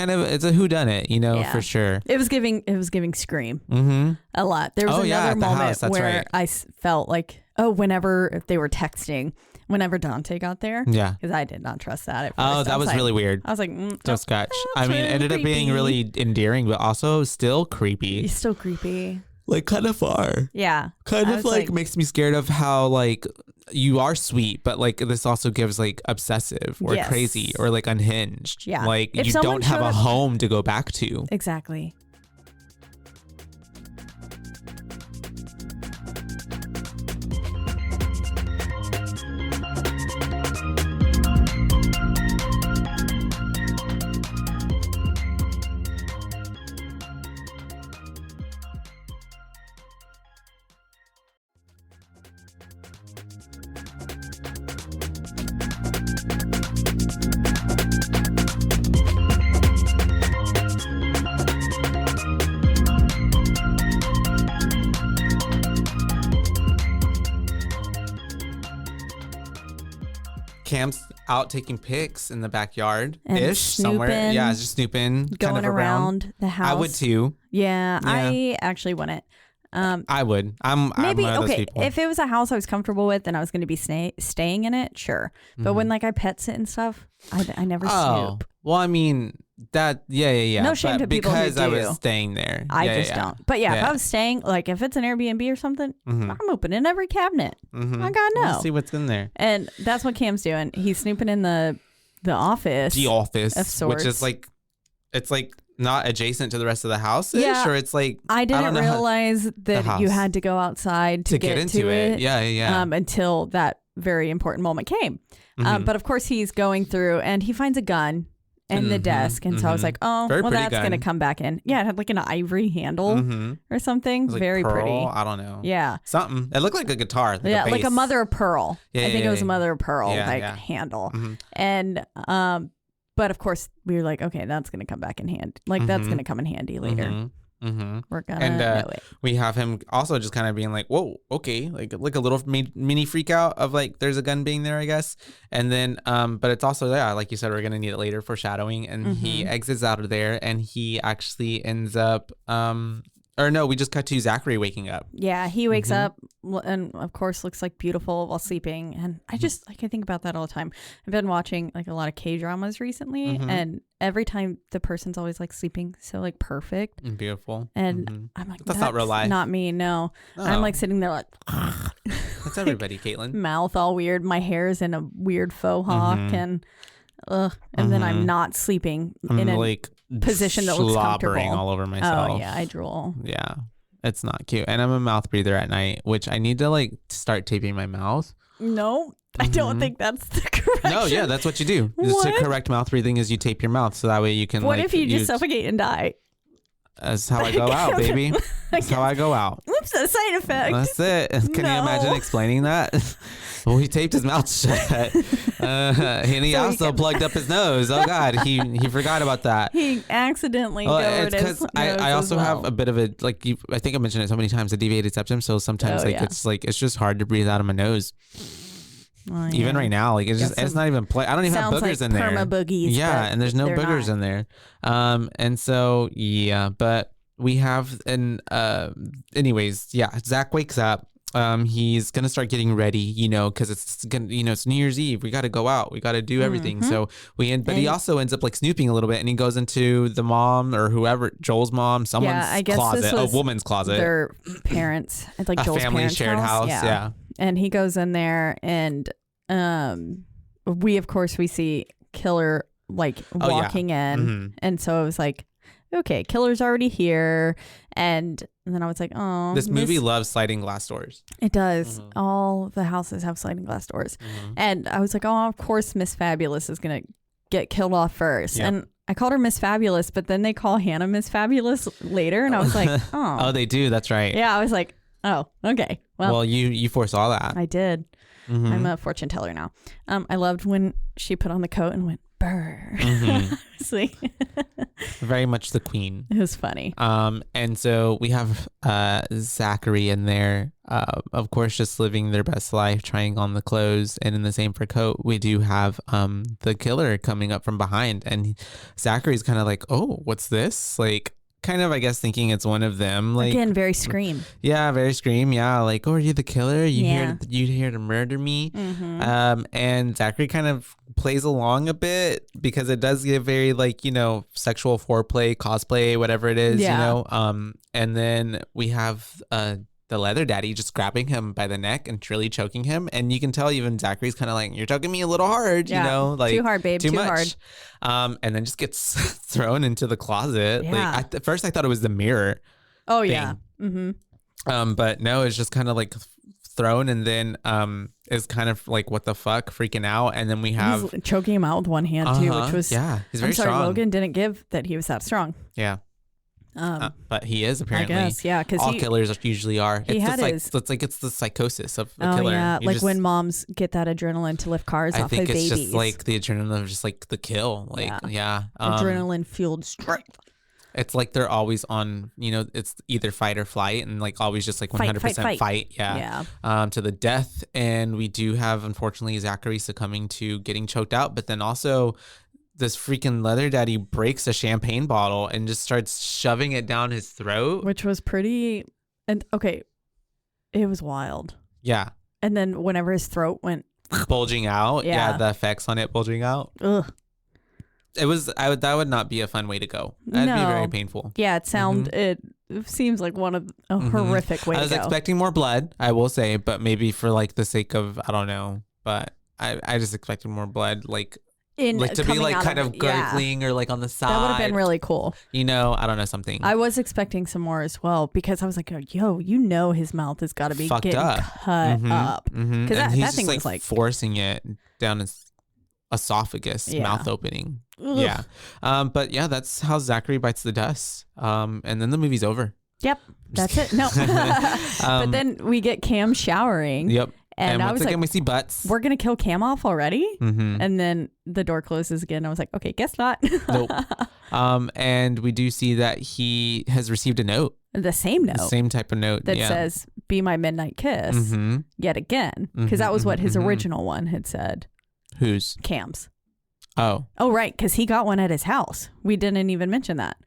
whodunit, for sure. It was giving Scream a lot. There was another moment where I felt like, whenever they were texting, whenever Dante got there, because I did not trust that at first. Oh, that was really weird. I was like, so sketch. I mean, it ended up being really endearing, but also still creepy. He's still creepy. Like kind of far. Yeah. Kind of like makes me scared of how like you are sweet, but like this also gives like obsessive or crazy or like unhinged. Yeah. Like you don't have a home to go back to. Exactly. Cam's out taking pics in the backyard And ish somewhere. snooping, Yeah, just snooping, going kind of around the house. I would too. Yeah, I actually wouldn't. I would. I'm Maybe one of those okay. people. If it was a house I was comfortable with and I was going to be staying in it, sure. But when like I pet sit and stuff, I never snoop. Well, I mean that. Yeah. No shame to people who because I do. was staying there. I just don't. But yeah, if I was staying, like if it's an Airbnb or something, I'm opening every cabinet. I gotta know. Let's see what's in there. And that's what Cam's doing. He's snooping in the office. The office, of sorts. which is like, it's like not adjacent to the rest of the house. Yeah. Or it's like I didn't realize that you had to go outside to get into it. Yeah. Until that very important moment came. But of course he's going through and he finds a gun in the desk. And so I was like, oh, very well, pretty that's gun. going to come back in. Yeah, it had like an ivory handle or something. Like very pearl, pretty. I don't know. Yeah. Something. It looked like a guitar. Like yeah, a like a bass. mother of pearl. Yeah, I think it was a mother of pearl handle. And but of course we were like, okay, that's going to come back in hand. Like that's going to come in handy later. We're gonna know it. We have him also just kind of being like, whoa, okay, like a little mini freak out of like there's a gun being there, I guess. And then but it's also like you said, we're gonna need it later, foreshadowing. And he exits out of there and he actually ends up or no, we just cut to Zachary waking up. Yeah, he wakes up and of course looks like beautiful while sleeping. And I just like I think about that all the time. I've been watching like a lot of K-dramas recently and every time the person's always like sleeping so like perfect and beautiful. And I'm like, that's not real life. Not me, no. I'm like sitting there like that's everybody, Caitlin. Mouth all weird. My hair is in a weird faux hawk and then I'm not sleeping in a like position that looks comfortable. All over myself. Oh yeah, I drool. Yeah, it's not cute. And I'm a mouth breather at night, which I need to like start taping my mouth. No, I don't think that's the correction. No, yeah, that's what you do. Just the correct mouth breathing is you tape your mouth so that way you can. What if you just suffocate and die? That's how I go out, baby. That's how I go out. Oops, a side effect. That's it. Can you imagine explaining that? Well, he taped his mouth shut, and he also plugged up his nose. Oh God, he forgot about that. He accidentally. It's because I also have a bit of a I think I mentioned it so many times, a deviated septum. So sometimes it's just hard to breathe out of my nose. Oh, even right now, like it's not even I don't even have boogers in there. Boogies, yeah, and there's no boogers in there. And so but we have anyways, Zach wakes up. He's gonna start getting ready, because it's it's New Year's Eve. We got to go out. We got to do everything. So but he also ends up like snooping a little bit, and he goes into the mom or whoever, Joel's mom, someone's closet, a woman's closet. Their parents, it's like Joel's family shared house. Yeah. And he goes in there, and we see Killer like walking in, and so it was like, okay, Killer's already here, and then I was like, oh, this movie loves sliding glass doors. It does. All the houses have sliding glass doors, and I was like, oh, of course, Miss Fabulous is gonna get killed off first, and I called her Miss Fabulous, but then they call Hannah Miss Fabulous later, and I was like, oh, oh, they do. That's right. Yeah, I was like, oh, okay. Well, you foresaw that. I did. I'm a fortune teller now. I loved when she put on the coat and went, brr. Very much the queen. It was funny. And so we have Zachary in there, of course, just living their best life, trying on the clothes, and in the same fur coat, we do have the killer coming up from behind, and Zachary's kind of like, oh, what's this? Like, kind of, I guess, thinking it's one of them. Like, again, very Scream. Yeah, very Scream. Yeah, like, oh, are you the killer? You here to murder me? And Zachary kind of plays along a bit because it does get very like, sexual foreplay, cosplay, whatever it is, and then we have the leather daddy just grabbing him by the neck and really choking him, and you can tell even Zachary's kind of like, you're choking me a little hard, like too hard, babe, too much. And then just gets thrown into the closet. Like at first I thought it was the mirror. Oh thing. But no, it's just kind of like thrown, and then is kind of like, what the fuck, freaking out. And then we have he's choking him out with one hand too, which was he's very strong. Logan didn't give that he was that strong. But he is apparently. I guess, because all killers usually are. It's the psychosis of a killer. Yeah, like when moms get that adrenaline to lift cars off of babies. I think it's just like the adrenaline of just like the kill. Like, adrenaline fueled strength. It's like they're always on, it's either fight or flight, and like always just like 100% fight. Yeah. To the death. And we do have, unfortunately, Zachary succumbing to getting choked out, but then also this freaking leather daddy breaks a champagne bottle and just starts shoving it down his throat. Which was pretty, and okay, it was wild. Yeah. And then whenever his throat went bulging out. Yeah. The effects on it bulging out. Ugh. That would not be a fun way to go. That'd be very painful. Yeah, it seems like one of a horrific way to go. I was expecting more blood, I will say, but maybe for like the sake of, I don't know, but I just expected more blood, like to be like kind of gurgling or like on the side. That would have been really cool. I don't know, something. I was expecting some more as well, because I was like, yo, his mouth has got to be getting cut up. Because that thing was like forcing it down his esophagus, mouth opening. Ugh. Yeah. But yeah, that's how Zachary bites the dust. And then the movie's over. Yep. That's it. No. But then we get Cam showering. Yep. And I was like, we see butts. We're going to kill Cam off already? Mm-hmm. And then the door closes again. I was like, okay, guess not. Nope. And we do see that he has received a note. The same note. The same type of note. That says, be my midnight kiss yet again. Because that was what his original one had said. Whose? Cam's. Oh, right. Because he got one at his house. We didn't even mention that.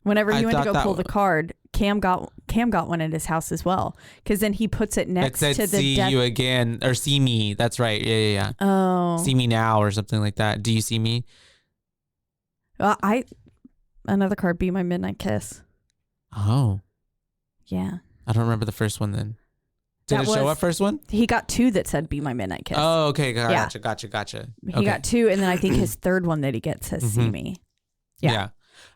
Whenever he went to go pull the card, Cam got one at his house as well. Because then he puts it next to the see you again, or see me. That's right. Yeah. Oh. See me now, or something like that. Do you see me? Another card, be my midnight kiss. Oh. Yeah. I don't remember the first one then. Did it show up first one? He got two that said be my midnight kiss. Oh, okay. Gotcha. He got two, and then I think his third one that he gets says see me. Yeah.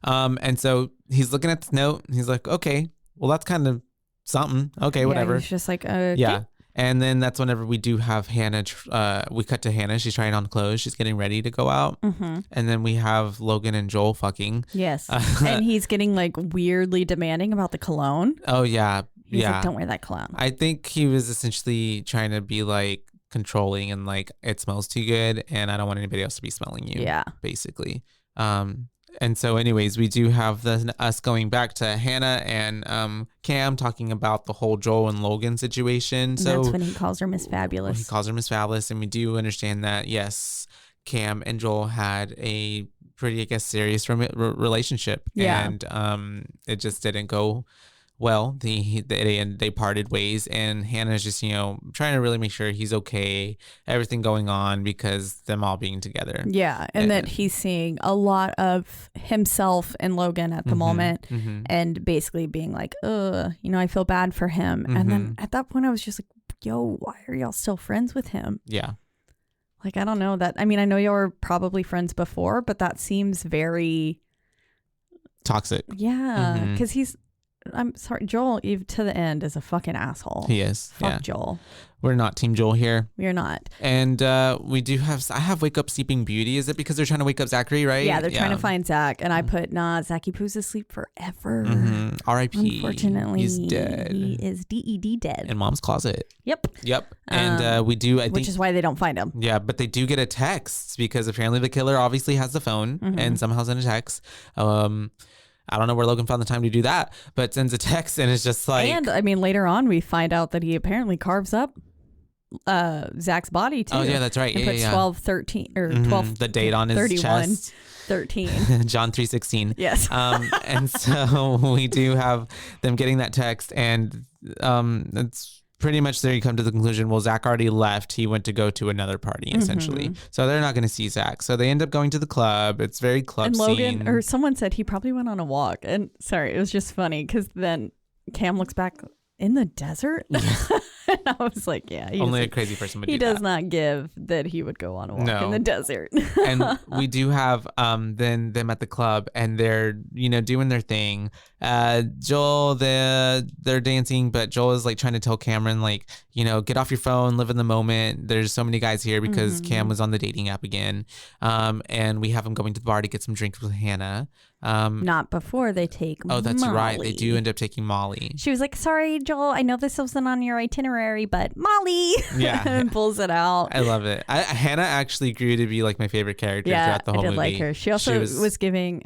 And so he's looking at the note, and he's like, okay, well, that's kind of something. Okay, whatever. He's just like, okay. Yeah. And then that's whenever we do have Hannah, we cut to Hannah. She's trying on clothes. She's getting ready to go out. Mm-hmm. And then we have Logan and Joel fucking. Yes. And he's getting like weirdly demanding about the cologne. Oh, yeah. He's like, don't wear that cologne. I think he was essentially trying to be like controlling and like, it smells too good and I don't want anybody else to be smelling you. Yeah. Basically. And so anyways, we do have us going back to Hannah and Cam talking about the whole Joel and Logan situation. So that's when he calls her Miss Fabulous. He calls her Miss Fabulous. And we do understand that, yes, Cam and Joel had a pretty, I guess, serious relationship. Yeah. And it just didn't go well. They parted ways, and Hannah's just, trying to really make sure he's okay, everything going on because them all being together. Yeah. And that he's seeing a lot of himself in Logan at the moment and basically being like, I feel bad for him. And then at that point I was just like, yo, why are y'all still friends with him? Yeah. Like, I don't know that. I mean, I know y'all were probably friends before, but that seems very toxic. Yeah. Because I'm sorry, Joel, even to the end, is a fucking asshole. He is. Fuck Joel. We're not Team Joel here. We're not. And we do have, I have Wake Up Sleeping Beauty. Is it because they're trying to wake up Zachary, right? Yeah, they're trying to find Zach. And I put, Zachy Poo's asleep forever. R.I.P. Unfortunately. He's dead. He is DED dead. In Mom's closet. Yep. And we do, I think. Which is why they don't find him. Yeah, but they do get a text because apparently the killer obviously has the phone and somehow sent a text. I don't know where Logan found the time to do that, but sends a text and it's just like. And I mean, later on, we find out that he apparently carves up Zach's body too. Oh, yeah, that's right. And puts 12, 13, or 12. The date on his 31, chest. 13. John 3:16. Yes. And so we do have them getting that text, and it's pretty much there you come to the conclusion, well, Zach already left. He went to go to another party, essentially. So they're not going to see Zach. So they end up going to the club. It's very club and Logan, scene. or someone said he probably went on a walk. And sorry, it was just funny because then Cam looks back in the desert. And I was like, yeah. Only a crazy person would do that. He does not give that he would go on a walk in the desert. And we do have then them at the club, and they're, doing their thing. Joel, they're dancing, but Joel is like trying to tell Cameron, like, get off your phone, live in the moment. There's so many guys here because Cam was on the dating app again. And we have him going to the bar to get some drinks with Hannah. Not before they take Molly. Oh, that's right. They do end up taking Molly. She was like, sorry, Joel, I know this wasn't on your itinerary, but Molly. Yeah. And pulls it out. I love it. Hannah actually grew to be like my favorite character throughout the whole movie. I did like her. She also was giving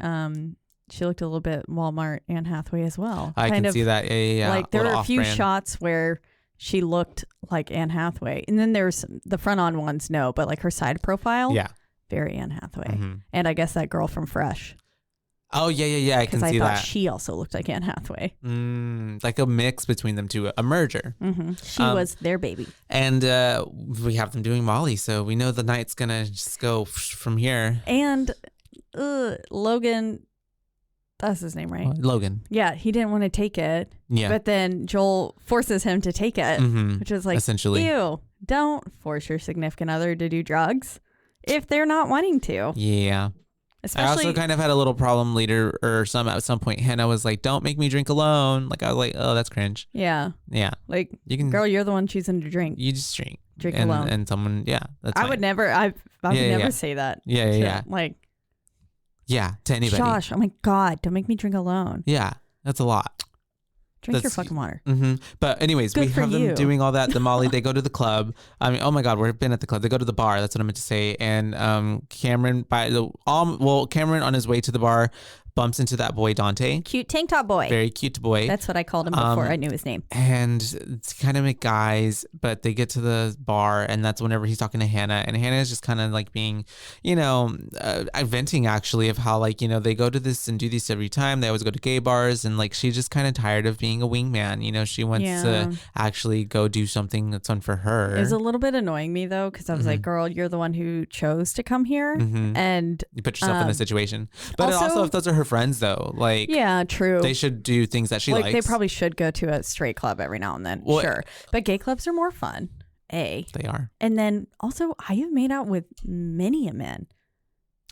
she looked a little bit Walmart Anne Hathaway as well. I can see that. Yeah. Like there were a few off-brand. shots where she looked like Anne Hathaway, and then there's the front on ones, no, but like her side profile, very Anne Hathaway. And I guess that girl from Fresh. Oh yeah. I can see that. Because I thought she also looked like Anne Hathaway. Like a mix between them two, a merger. She was their baby. And we have them doing Molly, so we know the night's gonna just go from here. And Logan, that's his name, right? Logan. Yeah, he didn't want to take it. Yeah. But then Joel forces him to take it, which is like, essentially, ew, don't force your significant other to do drugs if they're not wanting to. Yeah. Especially, I also kind of had a little problem later, or at some point, Hannah was like, "Don't make me drink alone." Like I was like, "Oh, that's cringe." Yeah. Like you can, girl, you're the one choosing to drink. You just drink alone, and someone, that's I fine. would never. I would never say that. Yeah. Like, to anybody. Josh, oh my God, don't make me drink alone. Yeah, that's a lot. Drink your fucking water. But anyways, Good we have them doing all that. The Molly, they go to the club. I mean, oh my God, we've been at the club. They go to the bar. That's what I meant to say. And Cameron, Cameron on his way to the bar bumps into that boy Dante. Cute tank top boy. Very cute boy. That's what I called him before I knew his name. And it's kind of make guys, but they get to the bar, and that's whenever he's talking to Hannah, and Hannah is just kind of like being, venting actually of how like, they go to this and do this every time. They always go to gay bars, and like she's just kind of tired of being a wingman. She wants to actually go do something that's fun for her. It was a little bit annoying me though, because I was like, girl, you're the one who chose to come here, and you put yourself in a situation. But also, if those are her friends though, like, yeah, true, they should do things that she likes. They probably should go to a straight club every now and then. Well, sure, but gay clubs are more fun. They are. And then also, I have made out with many a men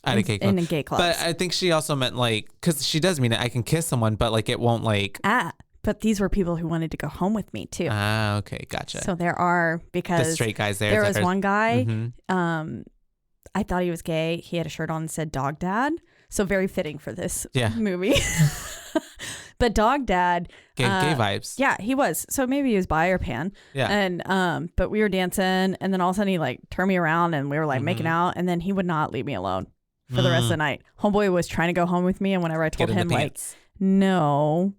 at a gay club. In a gay club. But I think she also meant like, because she does mean it, I can kiss someone, but like it won't like. But these were people who wanted to go home with me too. Okay, gotcha. So there are, because the straight guys there. There was one guy. I thought he was gay. He had a shirt on that said "Dog Dad," so very fitting for this movie. But Dog Dad, gay vibes. Yeah, he was. So maybe he was bi or pan. Yeah. And but we were dancing, and then all of a sudden he like turned me around, and we were like making out, and then he would not leave me alone for the rest of the night. Homeboy was trying to go home with me, and whenever I told him like, no,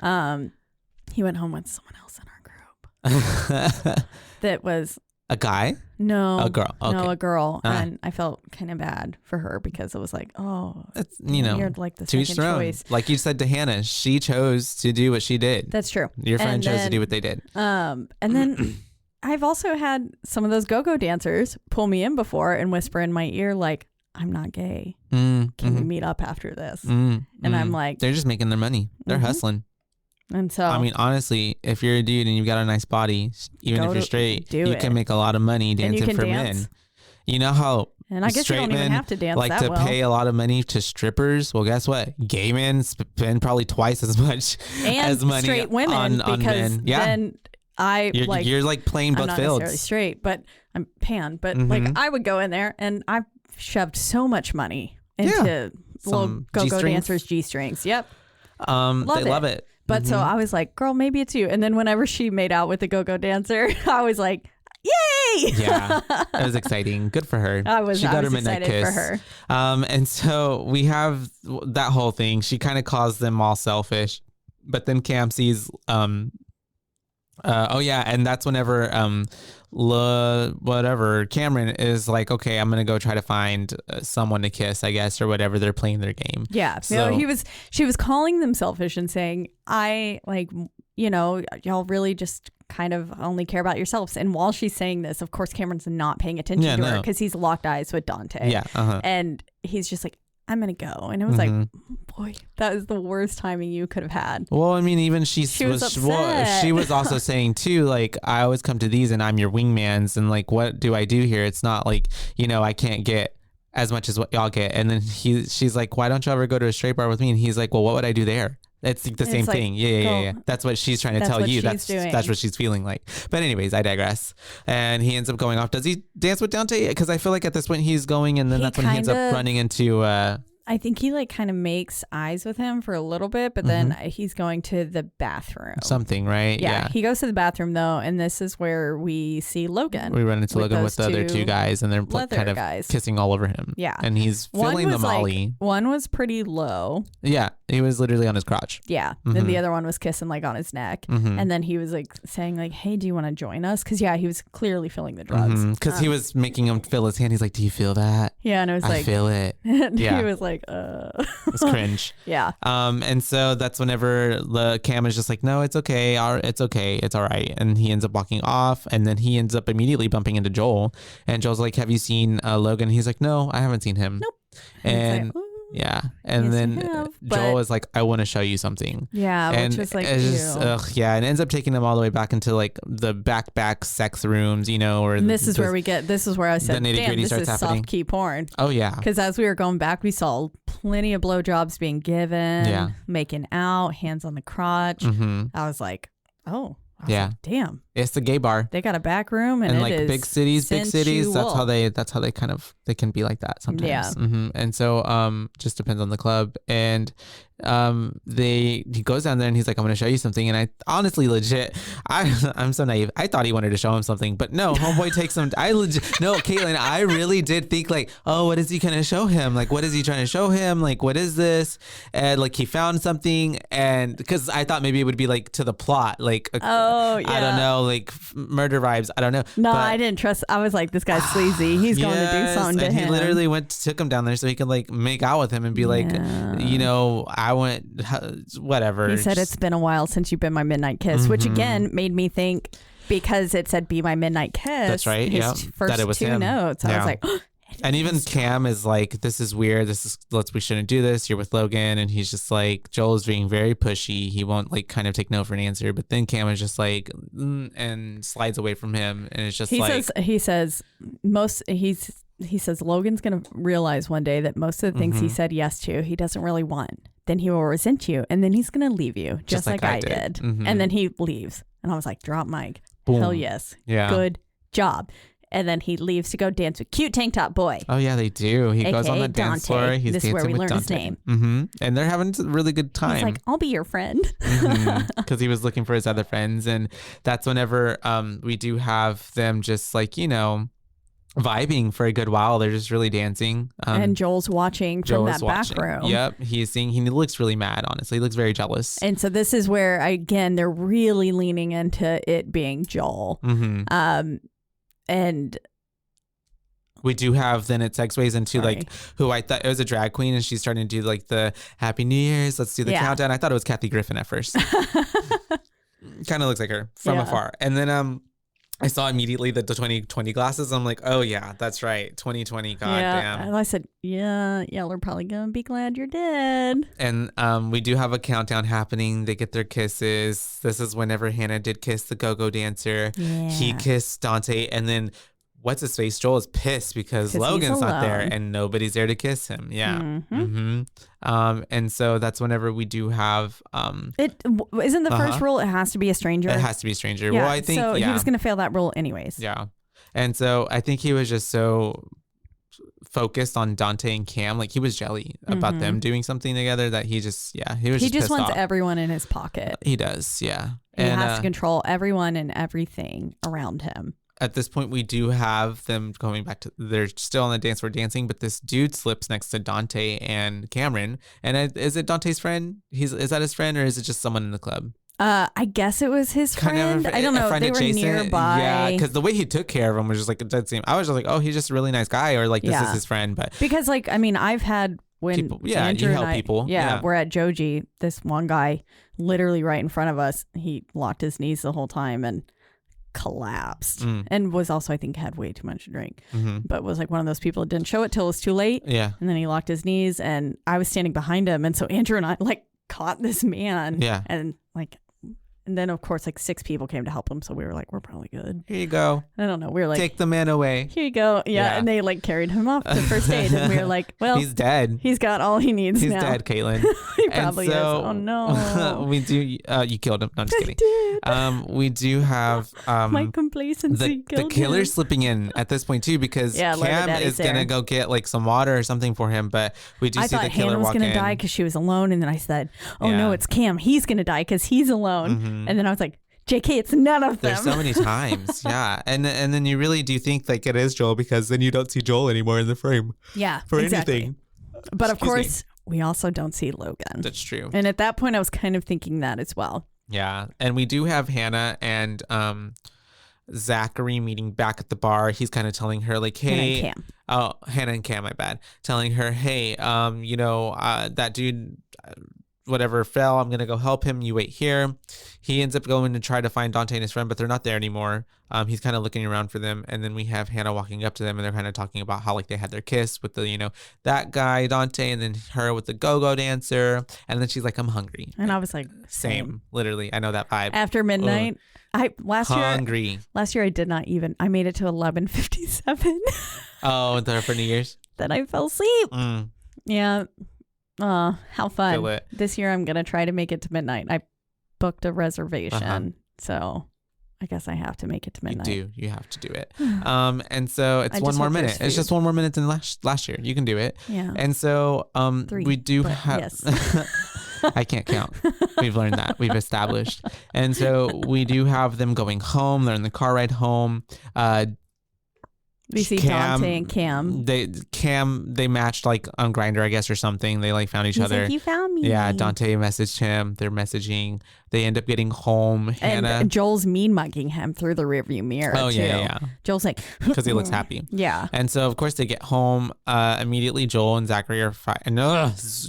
he went home with someone else in our group. That was a guy. No, a girl. Okay. No, a girl, and I felt kind of bad for her because it was like, oh, it's you're like the to second each their own. choice. Like you said to Hannah, she chose to do what she did. That's true. Your friend chose to do what they did. And then I've also had some of those go-go dancers pull me in before and whisper in my ear like, "I'm not gay. Can we meet up after this?" And I'm like, they're just making their money. They're hustling. And so, I mean, honestly, if you're a dude and you've got a nice body, even if you're straight, you can make a lot of money dancing for men. You know how and I guess you don't even have to dance like that to pay a lot of money to strippers? Well, guess what? Gay men spend probably twice as much as money straight women on because men. Yeah. Then you're like playing both I'm not fields. necessarily straight, but I'm pan. But like I would go in there and I shoved so much money into little go-go dancers' G-strings. Yep. Love it. But so I was like, girl, maybe it's you. And then whenever she made out with the go-go dancer, I was like, yay! Yeah, it was exciting. Good for her. She got her midnight kiss for her. And so we have that whole thing. She kind of calls them all selfish, but then Cam sees, and that's whenever Cameron is like, okay, I'm gonna go try to find someone to kiss, I guess, or whatever. They're playing their game. Yeah. So she was calling them selfish and saying, I like, y'all really just kind of only care about yourselves. And while she's saying this, of course, Cameron's not paying attention to her because he's locked eyes with Dante. Yeah. And he's just like, I'm gonna go. And it was like, boy, that is the worst timing you could have had. Well, I mean, even she was upset. she was also saying too, like, I always come to these and I'm your wingmans, and like, what do I do here? It's not like, I can't get as much as what y'all get. And then she's like, why don't you ever go to a straight bar with me? And he's like, well, what would I do there? It's the same thing. Yeah. That's what she's trying to tell you. That's what she's feeling like. But anyways, I digress. And he ends up going off. Does he dance with Dante? Because I feel like at this point he's going, and then that's when he ends up running into I think he like kind of makes eyes with him for a little bit, but then he's going to the bathroom. Something, right? Yeah. He goes to the bathroom though, and this is where we see Logan. We run into Logan with the other two guys, and they're like kind of kissing all over him. Yeah. And he's feeling the molly. Like, one was pretty low. Yeah. He was literally on his crotch. Yeah. Then the other one was kissing like on his neck. And then he was like saying like, hey, do you want to join us? Because he was clearly feeling the drugs. Because he was making him feel his hand. He's like, do you feel that? Yeah. And it was I like, feel it. He was like, It's cringe. Yeah. And so that's whenever the Cam is just like, no, it's okay. It's okay. It's all right. And he ends up walking off, and then he ends up immediately bumping into Joel. And Joel's like, have you seen Logan? He's like, no, I haven't seen him. Nope. And yeah. And then Joel is like, I want to show you something. Yeah. And which is like, it's just, yeah. And ends up taking them all the way back into like the back sex rooms, you know, or and this is where I said, damn, this is soft key porn. Oh yeah. Because as we were going back, we saw plenty of blowjobs being given, making out, hands on the crotch. I was like, oh. Like, damn. It's the gay bar. They got a back room, and like big cities, that's how they they can be like that sometimes. Yeah. And so just depends on the club. And he goes down there and he's like, I'm gonna show you something. And I honestly I'm so naive. I thought he wanted to show him something, but no, homeboy takes him. Caitlin, I really did think like, oh, what is he gonna show him? Like, what is he trying to show him? Like, what is this? And like he found something, and because I thought maybe it would be like to the plot, like I don't know, like murder vibes. I don't know. No, I didn't trust. I was like, this guy's sleazy. He's going to do something to him. He literally took him down there so he could like make out with him and be like, you know, I want whatever. He said, it's been a while since you've been my midnight kiss, which again made me think, because it said be my midnight kiss. That's right. Yeah. First that it was two him. notes. I was like, and even Cam is like, this is weird. We shouldn't do this. You're with Logan. And he's just like, Joel is being very pushy. He won't like kind of take no for an answer. But then Cam is just like, and slides away from him. And it's just he says Logan's going to realize one day that most of the things he said yes to, he doesn't really want. Then he will resent you. And then he's going to leave you just like I did. And then he leaves. And I was like, drop mic. Boom. Hell yes. Yeah. Good job. And then he leaves to go dance with cute tank top boy. Oh yeah, they do. He goes on the dance floor. He's this is where we learn his name. And they're having a really good time. He's like, I'll be your friend. Because he was looking for his other friends, and that's whenever we do have them just like, you know, vibing for a good while. They're just really dancing. And Joel's watching from that back room. Yep, he's seeing. He looks really mad. Honestly, he looks very jealous. And so this is where again they're really leaning into it being Joel. And we do have, then it segues into like who I thought it was a drag queen, and she's starting to do like the Happy New Year's, let's do the countdown. I thought it was Kathy Griffin at first. Kind of looks like her from afar. And then I saw immediately the 2020 glasses. I'm like, oh yeah, that's right, 2020. Goddamn. And I said, yeah, y'all are probably gonna be glad you're dead. And we do have a countdown happening. They get their kisses. This is whenever Hannah did kiss the go-go dancer. Yeah. He kissed Dante, and then what's his face? Joel is pissed because Logan's not there and nobody's there to kiss him. Yeah. And so that's whenever we do have it isn't the first rule. It has to be a stranger. It has to be a stranger. Yeah. Well, I think he was gonna fail that rule anyways. Yeah. And so I think he was just so focused on Dante and Cam, like he was jelly about them doing something together that he just he just wants off. Everyone in his pocket. He does. Yeah. He has to control everyone and everything around him. At this point, we do have them going back to, they're still on the dance floor dancing, but this dude slips next to Dante and Cameron. And is it Dante's friend? Is that his friend, or is it just someone in the club? I guess it was his friend. I don't know. They were nearby. Yeah, because the way he took care of him was just like, it doesn't seem, I was just like, oh, he's just a really nice guy, or like this is his friend. But because like, I mean, I've had when people, Andrew you help people. Yeah, we're at Joji. This one guy, literally right in front of us, he locked his knees the whole time and collapsed and was also, I think, had way too much to drink, but was like one of those people that didn't show it till it was too late. Yeah. And then he locked his knees, and I was standing behind him, and so Andrew and I like caught this man. Yeah. And like And then, of course, like 6 people came to help him. So we were like, we're probably good. Here you go. I don't know. We were like, take the man away. here you go. Yeah. And they like carried him off to first aid. And we were like, well, he's dead. He's got all he needs He's now. dead, Caitlin. He probably is. Oh, no. we do. You killed him. No, I'm just kidding. We do have my complacency the killed killer him. slipping in at this point too, because Cam is gonna go get like some water or something for him, but we do see the killer walk in. I thought Hannah was gonna die because she was alone, and then I said, "Oh no, it's Cam. He's gonna die because he's alone." And then I was like, "JK, it's none of them." There's so many times, yeah, and then you really do think like it is Joel, because then you don't see Joel anymore in the frame. Yeah, for exactly. anything. But of course, we also don't see Logan. That's true. And at that point, I was kind of thinking that as well. Yeah, and we do have Hannah and Zachary meeting back at the bar. He's kind of telling her like, hey, Hannah and Cam, my bad, telling her, hey, that dude, whatever, fell. I'm gonna go help him. You wait here. He ends up going to try to find Dante and his friend, but they're not there anymore. He's kind of looking around for them, and then we have Hannah walking up to them, and they're kind of talking about how like they had their kiss with the that guy Dante, and then her with the go-go dancer, and then she's like, I'm hungry, and I was like, same, literally, I know that vibe. After midnight. Last year I did not even. I made it to 11:57. Oh, for New Year's. Then I fell asleep. Yeah. How fun! This year I'm gonna try to make it to midnight. I booked a reservation, so I guess I have to make it to midnight. You have to do it. And so it's one more minute. It's just one more minute than last year. You can do it. Yeah. And so 3, we do have. Yes. I can't count. We've learned that. We've established. And so we do have them going home. They're in the car ride home. We see Dante and Cam. They matched like on Grindr, I guess, or something. They like found each other. Like, you found me. Yeah, Dante messaged him. They're messaging. They end up getting home. Hannah. And Joel's mean mugging him through the rearview mirror. Oh, too. Yeah. Joel's like, because he looks happy. Yeah. And so, of course, they get home. Immediately, Joel and Zachary are fighting.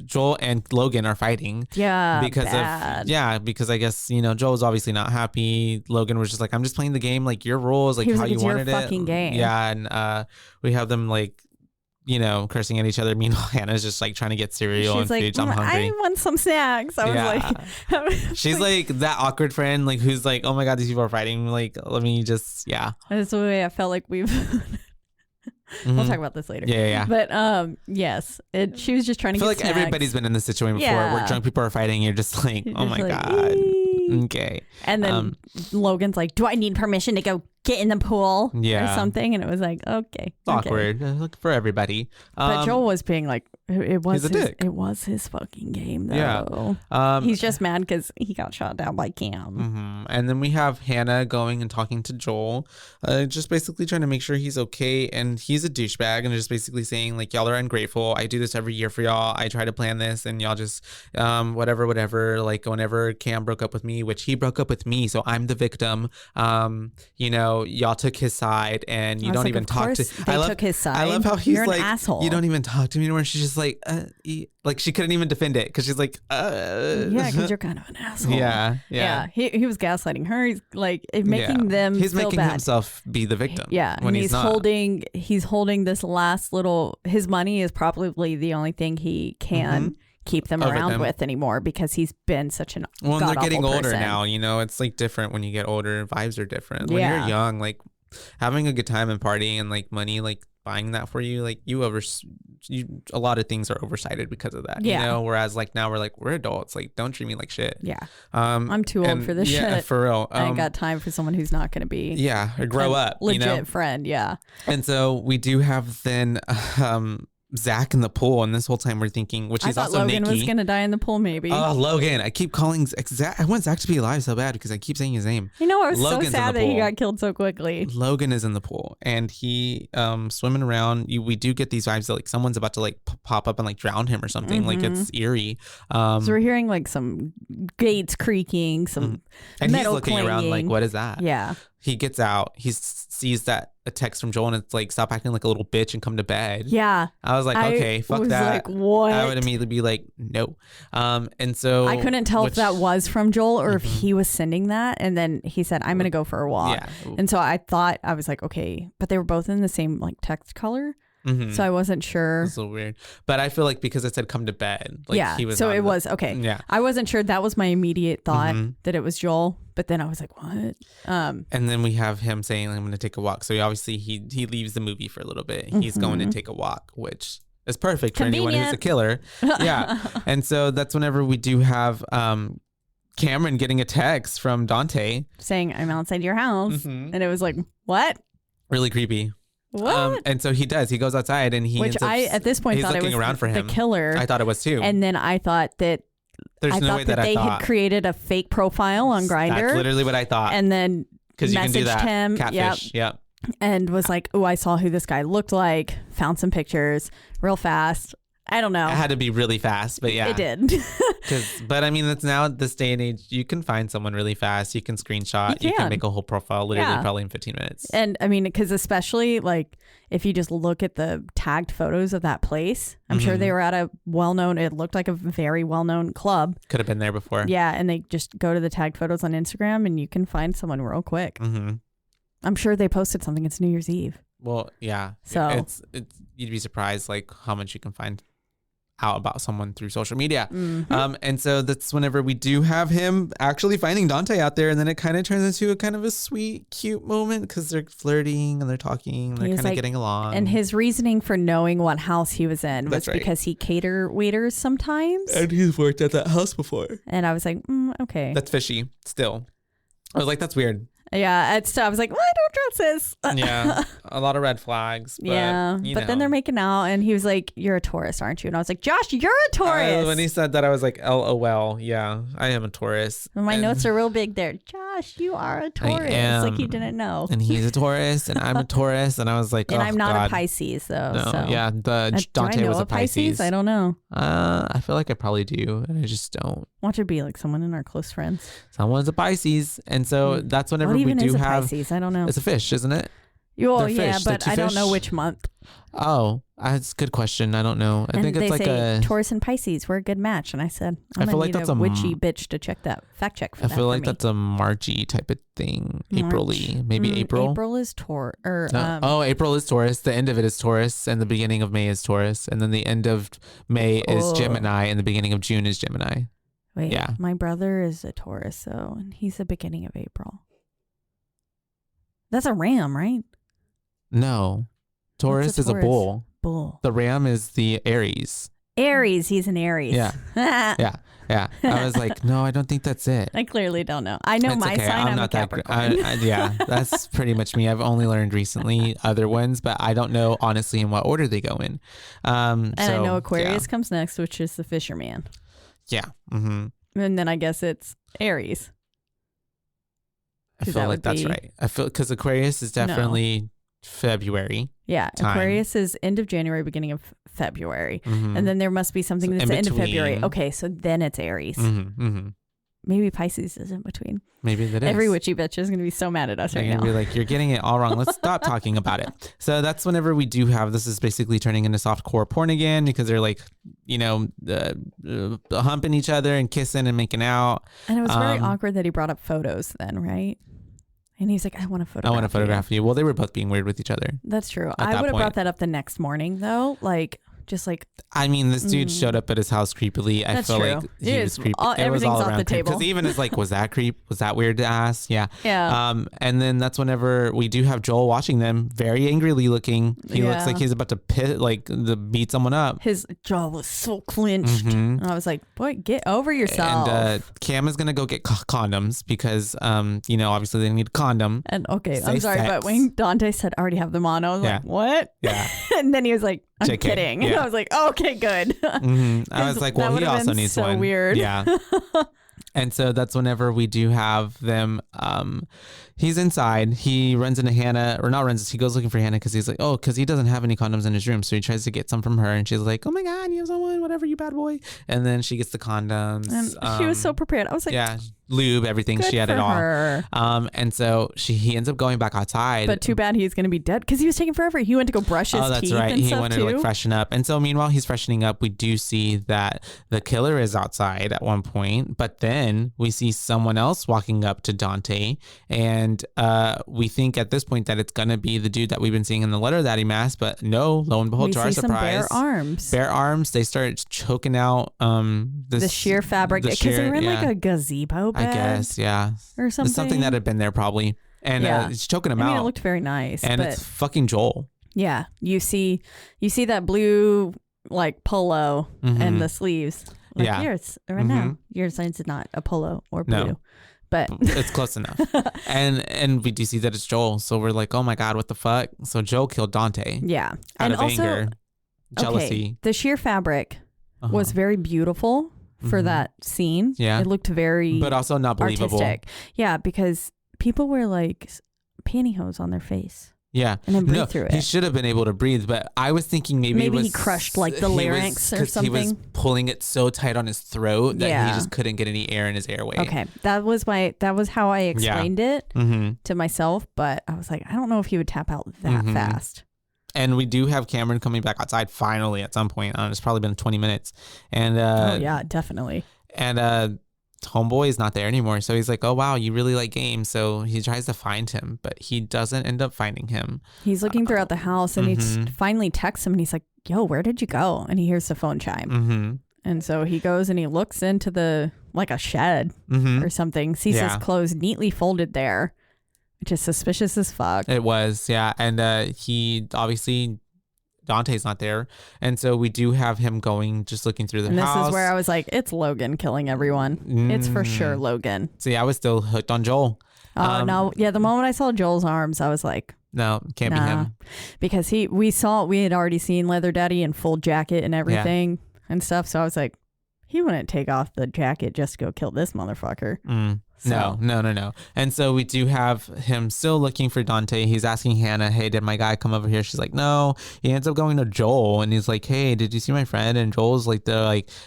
Joel and Logan are fighting. Yeah. Because I guess, Joel's obviously not happy. Logan was just like, I'm just playing the game, like your rules, like how you wanted it. It's your fucking game. Yeah. And we have them like, cursing at each other. Meanwhile, Hannah's just like trying to get cereal and food. I'm hungry. I want some snacks. I was like, she's like that awkward friend, like who's like, oh my God, these people are fighting. Like, let me just, That's the way I felt like we've. We'll talk about this later. Yeah. But yes, she was just trying to. I feel like snacks. Everybody's been in this situation before, where drunk people are fighting. You're just like, oh my God. Okay. And then Logan's like, do I need permission to go get in the pool or something? And it was like, okay. It's awkward for everybody. But Joel was being like, it was his fucking game though. Yeah. He's just mad because he got shot down by Cam. And then we have Hannah going and talking to Joel, just basically trying to make sure he's okay. And he's a douchebag and just basically saying like, y'all are ungrateful. I do this every year for y'all. I try to plan this and y'all just whatever. Like whenever Cam broke up with me, which he broke up with me, so I'm the victim. Y'all took his side and you don't even talk to. They took his side. I love how he's like, an asshole. You don't even talk to me anymore. She's just like she couldn't even defend it because she's like, yeah, because you're kind of an asshole. Yeah. He was gaslighting her. He's like making them. He's feel making bad. himself be the victim. Yeah, when he's holding this last little. His money is probably the only thing he can. Keep them around with anymore because he's been such an and they're getting older person. now, it's like different when you get older. Vibes are different when you're young, like having a good time and partying and like money like buying that for you, like a lot of things are oversighted because of that. Whereas like now we're adults, like don't treat me like shit. I'm too old for this shit for real. I ain't got time for someone who's not gonna be or grow up legit friend. And so we do have then Zach in the pool, and this whole time we're thinking, which I he's thought also Logan Nikki. was gonna die in the pool, maybe. Oh, Logan! I keep calling Zach. I want Zach to be alive so bad because I keep saying his name. I was Logan's so sad that he got killed so quickly. Logan is in the pool, and he swimming around. We do get these vibes that like someone's about to like pop up and like drown him or something. Like it's eerie. So we're hearing like some gates creaking, some and metal he's looking clanging. around like, what is that? Yeah. He gets out. He sees that a text from Joel, and it's like, stop acting like a little bitch and come to bed. Yeah. I was like, okay, fuck that. Like, what? I would immediately be like, no. And so I couldn't tell if that was from Joel or if he was sending that. And then he said, I'm going to go for a walk. Yeah. And so I was like, okay, but they were both in the same like text color. So I wasn't sure. It's so weird. But I feel like because it said come to bed. Like yeah. he was So it was okay. Yeah. I wasn't sure. That was my immediate thought that it was Joel. But then I was like, what? And then we have him saying, I'm going to take a walk. So he leaves the movie for a little bit. He's going to take a walk, which is perfect for anyone who's a killer. Yeah. And so that's whenever we do have Cameron getting a text from Dante saying, I'm outside your house. And it was like, what? Really creepy. What? And so he does. He goes outside and he at this point he's thought it looking was around for him. the killer. I thought it was too. And then I thought that they had created a fake profile on Grindr. That's literally what I thought. And then because you can do that. him. Catfish. Yep. And was like, oh, I saw who this guy looked like. Found some pictures real fast. I don't know. It had to be really fast, but yeah. It did. But I mean, that's now this day and age, you can find someone really fast. You can screenshot. You can make a whole profile literally probably in 15 minutes. And I mean, because especially like if you just look at the tagged photos of that place, I'm sure they were at a it looked like a very well-known club. Could have been there before. Yeah. And they just go to the tagged photos on Instagram and you can find someone real quick. I'm sure they posted something. It's New Year's Eve. Well, yeah. So it's you'd be surprised like how much you can find out about someone through social media. And so that's whenever we do have him actually finding Dante out there, and then it kind of turns into a kind of a sweet, cute moment because they're flirting and they're talking and they're kind of getting along. And his reasoning for knowing what house he was in was because he cater waiters sometimes. And he's worked at that house before. And I was like, okay. That's fishy still. I was like, that's weird. Yeah, I was like, well, I don't trust this. Yeah, a lot of red flags. But, but then they're making out, and he was like, "You're a Taurus, aren't you?" And I was like, "Josh, you're a Taurus." When he said that, I was like, "LOL." Yeah, I am a Taurus. My notes are real big there. Josh, you are a Taurus. Like you didn't know. And he's a Taurus, and I'm a Taurus, and I was like, and oh, I'm not God. a Pisces though. No, so. yeah, Dante was a Pisces. I don't know. I feel like I probably do, and I just don't. Want to be like someone in our close friends. Someone's a Pisces, and so that's whenever what even we do is a have. Pisces? I don't know. It's a fish, isn't it? Well, yeah, but I don't know which month. Oh, that's a good question. I don't know. I think it's like a Taurus and Pisces. We're a good match, and I said I feel like that's a witchy bitch to check that fact check for that. I feel like that's a Marchy type of thing. April-y, maybe April. April is Taurus. April is Taurus. The end of it is Taurus, and the beginning of May is Taurus, and then the end of May is Gemini, and the beginning of June is Gemini. Wait, my brother is a Taurus, though, and he's the beginning of April. That's a ram, right? No. Taurus is a bull. Bull. The ram is the Aries. Aries. He's an Aries. Yeah. Yeah. I was like, no, I don't think that's it. I clearly don't know. I know my sign. I'm a Capricorn. Yeah, that's pretty much me. I've only learned recently other ones, but I don't know honestly in what order they go in. And I know Aquarius comes next, which is the fisherman. Yeah. And then I guess it's Aries. I feel like that's right. I feel because Aquarius is definitely February. Yeah, time. Aquarius is end of January, beginning of February, and then there must be something that's the end of February. Okay, so then it's Aries. Maybe Pisces is in between. Maybe that is. Every witchy bitch is going to be so mad at us right now. Be like, you're getting it all wrong. Let's stop talking about it. So that's whenever we do have this is basically turning into softcore porn again because they're like, humping each other and kissing and making out. And it was very awkward that he brought up photos then, right? And he's like, I want to photograph you. Well, they were both being weird with each other. That's true. I would have brought that up the next morning, though. I mean, this dude showed up at his house creepily. I feel like he was creepy. It was all around the table. Because even is like, was that creep? Was that weird to ask? Yeah. Yeah. And then that's whenever we do have Joel watching them, very angrily looking. He looks like he's about to beat someone up. His jaw was so clenched. And I was like, boy, get over yourself. And Cam is gonna go get condoms because obviously they need a condom. And I'm sorry, but when Dante said I already have them on, I was like, what? Yeah. And then he was like, I'm JK. kidding. Yeah. And I was like, oh, okay, good. I was like, well, he also needs so one. Weird. Yeah. And so that's whenever we do have them. He's inside. He runs into Hannah, or not runs. He goes looking for Hannah because he's like, because he doesn't have any condoms in his room. So he tries to get some from her, and she's like, oh my God, you have someone, whatever, you bad boy. And then she gets the condoms. And she was so prepared. I was like, yeah, lube, everything. Good She had for it all. her. And so he ends up going back outside. But too bad he's going to be dead because he was taking forever. He went to go brush his teeth. Oh, that's right. And He stuff wanted too. to like freshen up. And so meanwhile, he's freshening up. We do see that the killer is outside at one point, but then we see someone else walking up to Dante. And we think at this point that it's going to be the dude that we've been seeing in the letter that he masked. But no, lo and behold, We to our see some surprise, bare arms. Bare arms. They start choking out The sheer fabric because they were in like a gazebo bed. I guess, yeah. Or something. It's something that had been there probably. And it's choking him out. I mean, it looked very nice. And but it's fucking Joel. yeah, you see that blue like polo and the sleeves. Like yours right now. Yours is not a polo or blue. No. But it's close enough. And we do see that it's Joel. So we're like, oh my God, what the fuck? So Joel killed Dante. Yeah. Out and of also, anger, jealousy. Okay, the sheer fabric was very beautiful for that scene. Yeah. It looked very but also not believable. artistic. Yeah, because people were like pantyhose on their face. Yeah. And then breathe through it. He should have been able to breathe, but I was thinking maybe it was, he crushed like the larynx or something. He was pulling it so tight on his throat that Yeah. he just couldn't get any air in his airway. Okay. That was how I explained it to myself, but I was like, I don't know if he would tap out that fast. And we do have Cameron coming back outside finally at some point. It's probably been 20 minutes. And oh yeah, definitely. And homeboy is not there anymore. So he's like, oh wow, you really like games. So he tries to find him, but he doesn't end up finding him. He's looking throughout the house and he finally texts him and he's like, yo, where did you go? And he hears the phone chime. And so he goes and he looks into like a shed or something, sees his clothes neatly folded there, which is suspicious as fuck. It was, yeah. And he obviously, Dante's not there. And so we do have him going, just looking through the house. And this is where I was like, it's Logan killing everyone. It's for sure Logan. See, I was still hooked on Joel. Oh, no. Yeah, the moment I saw Joel's arms, I was like, no, can't be him. Because we had already seen Leather Daddy in full jacket and everything and stuff. So I was like, he wouldn't take off the jacket just to go kill this motherfucker. So. No. And so we do have him still looking for Dante. He's asking Hannah, hey, did my guy come over here? She's like, no. He ends up going to Joel and he's like, hey, did you see my friend? And Joel's like,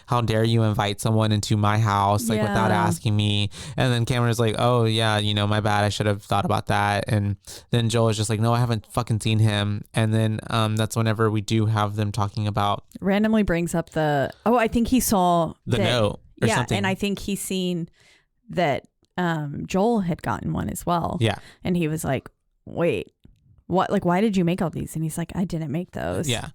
how dare you invite someone into my house without asking me? And then Cameron's like, oh yeah, my bad. I should have thought about that. And then Joel is just like, no, I haven't fucking seen him. And then that's whenever we do have them talking about. Randomly brings up I think he saw the note or something. And I think he's seen that Joel had gotten one as well. Yeah. And he was like, wait, what? Like, why did you make all these? And he's like, I didn't make those. Yeah.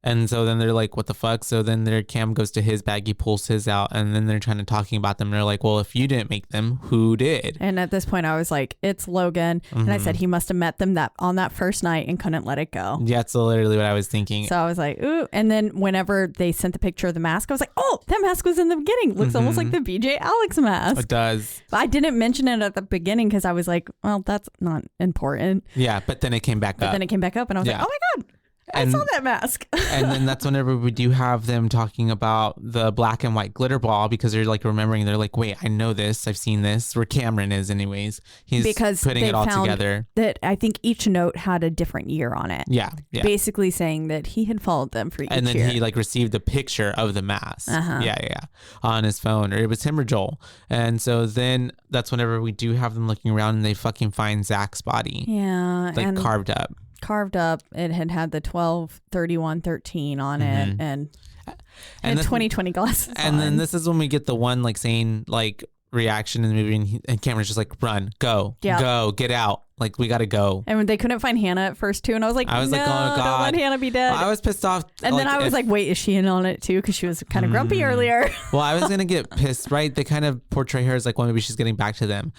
And so then they're like, what the fuck? So then their Cam goes to his bag, he pulls his out, and then they're trying to talking about them. They're like, well, if you didn't make them, who did? And at this point I was like, it's Logan. And I said he must have met them on that first night and couldn't let it go. Yeah, that's literally what I was thinking. So I was like, ooh. And then whenever they sent the picture of the mask, I was like, oh, that mask was in the beginning. Looks almost like the BJ Alex mask. It does. But I didn't mention it at the beginning because I was like, well, that's not important. Yeah, but then it came back up. But then it came back up and I was like, oh my God. I saw that mask. And then that's whenever we do have them talking about the black and white glitter ball because they're like remembering, they're like, wait, I know this. I've seen this. Where Cameron is anyways. He's putting it all together. That I think each note had a different year on it. Yeah. Basically saying that he had followed them for each year. And then he like received a picture of the mask. Yeah. On his phone. Or it was him or Joel. And so then that's whenever we do have them looking around and they fucking find Zach's body. Yeah. Like carved up. It had the 12/31/13 on it and 20/20 glasses and then this is when we get the one like saying like reaction in the movie and Cameron's just like, run, go, get out. Like, we got to go. And they couldn't find Hannah at first, too. And I was like, oh, God. Don't let Hannah be dead. I was pissed off. And then I was like, wait, is she in on it, too? Because she was kind of grumpy earlier. Well, I was going to get pissed, right? They kind of portray her as like, well, maybe she's getting back to them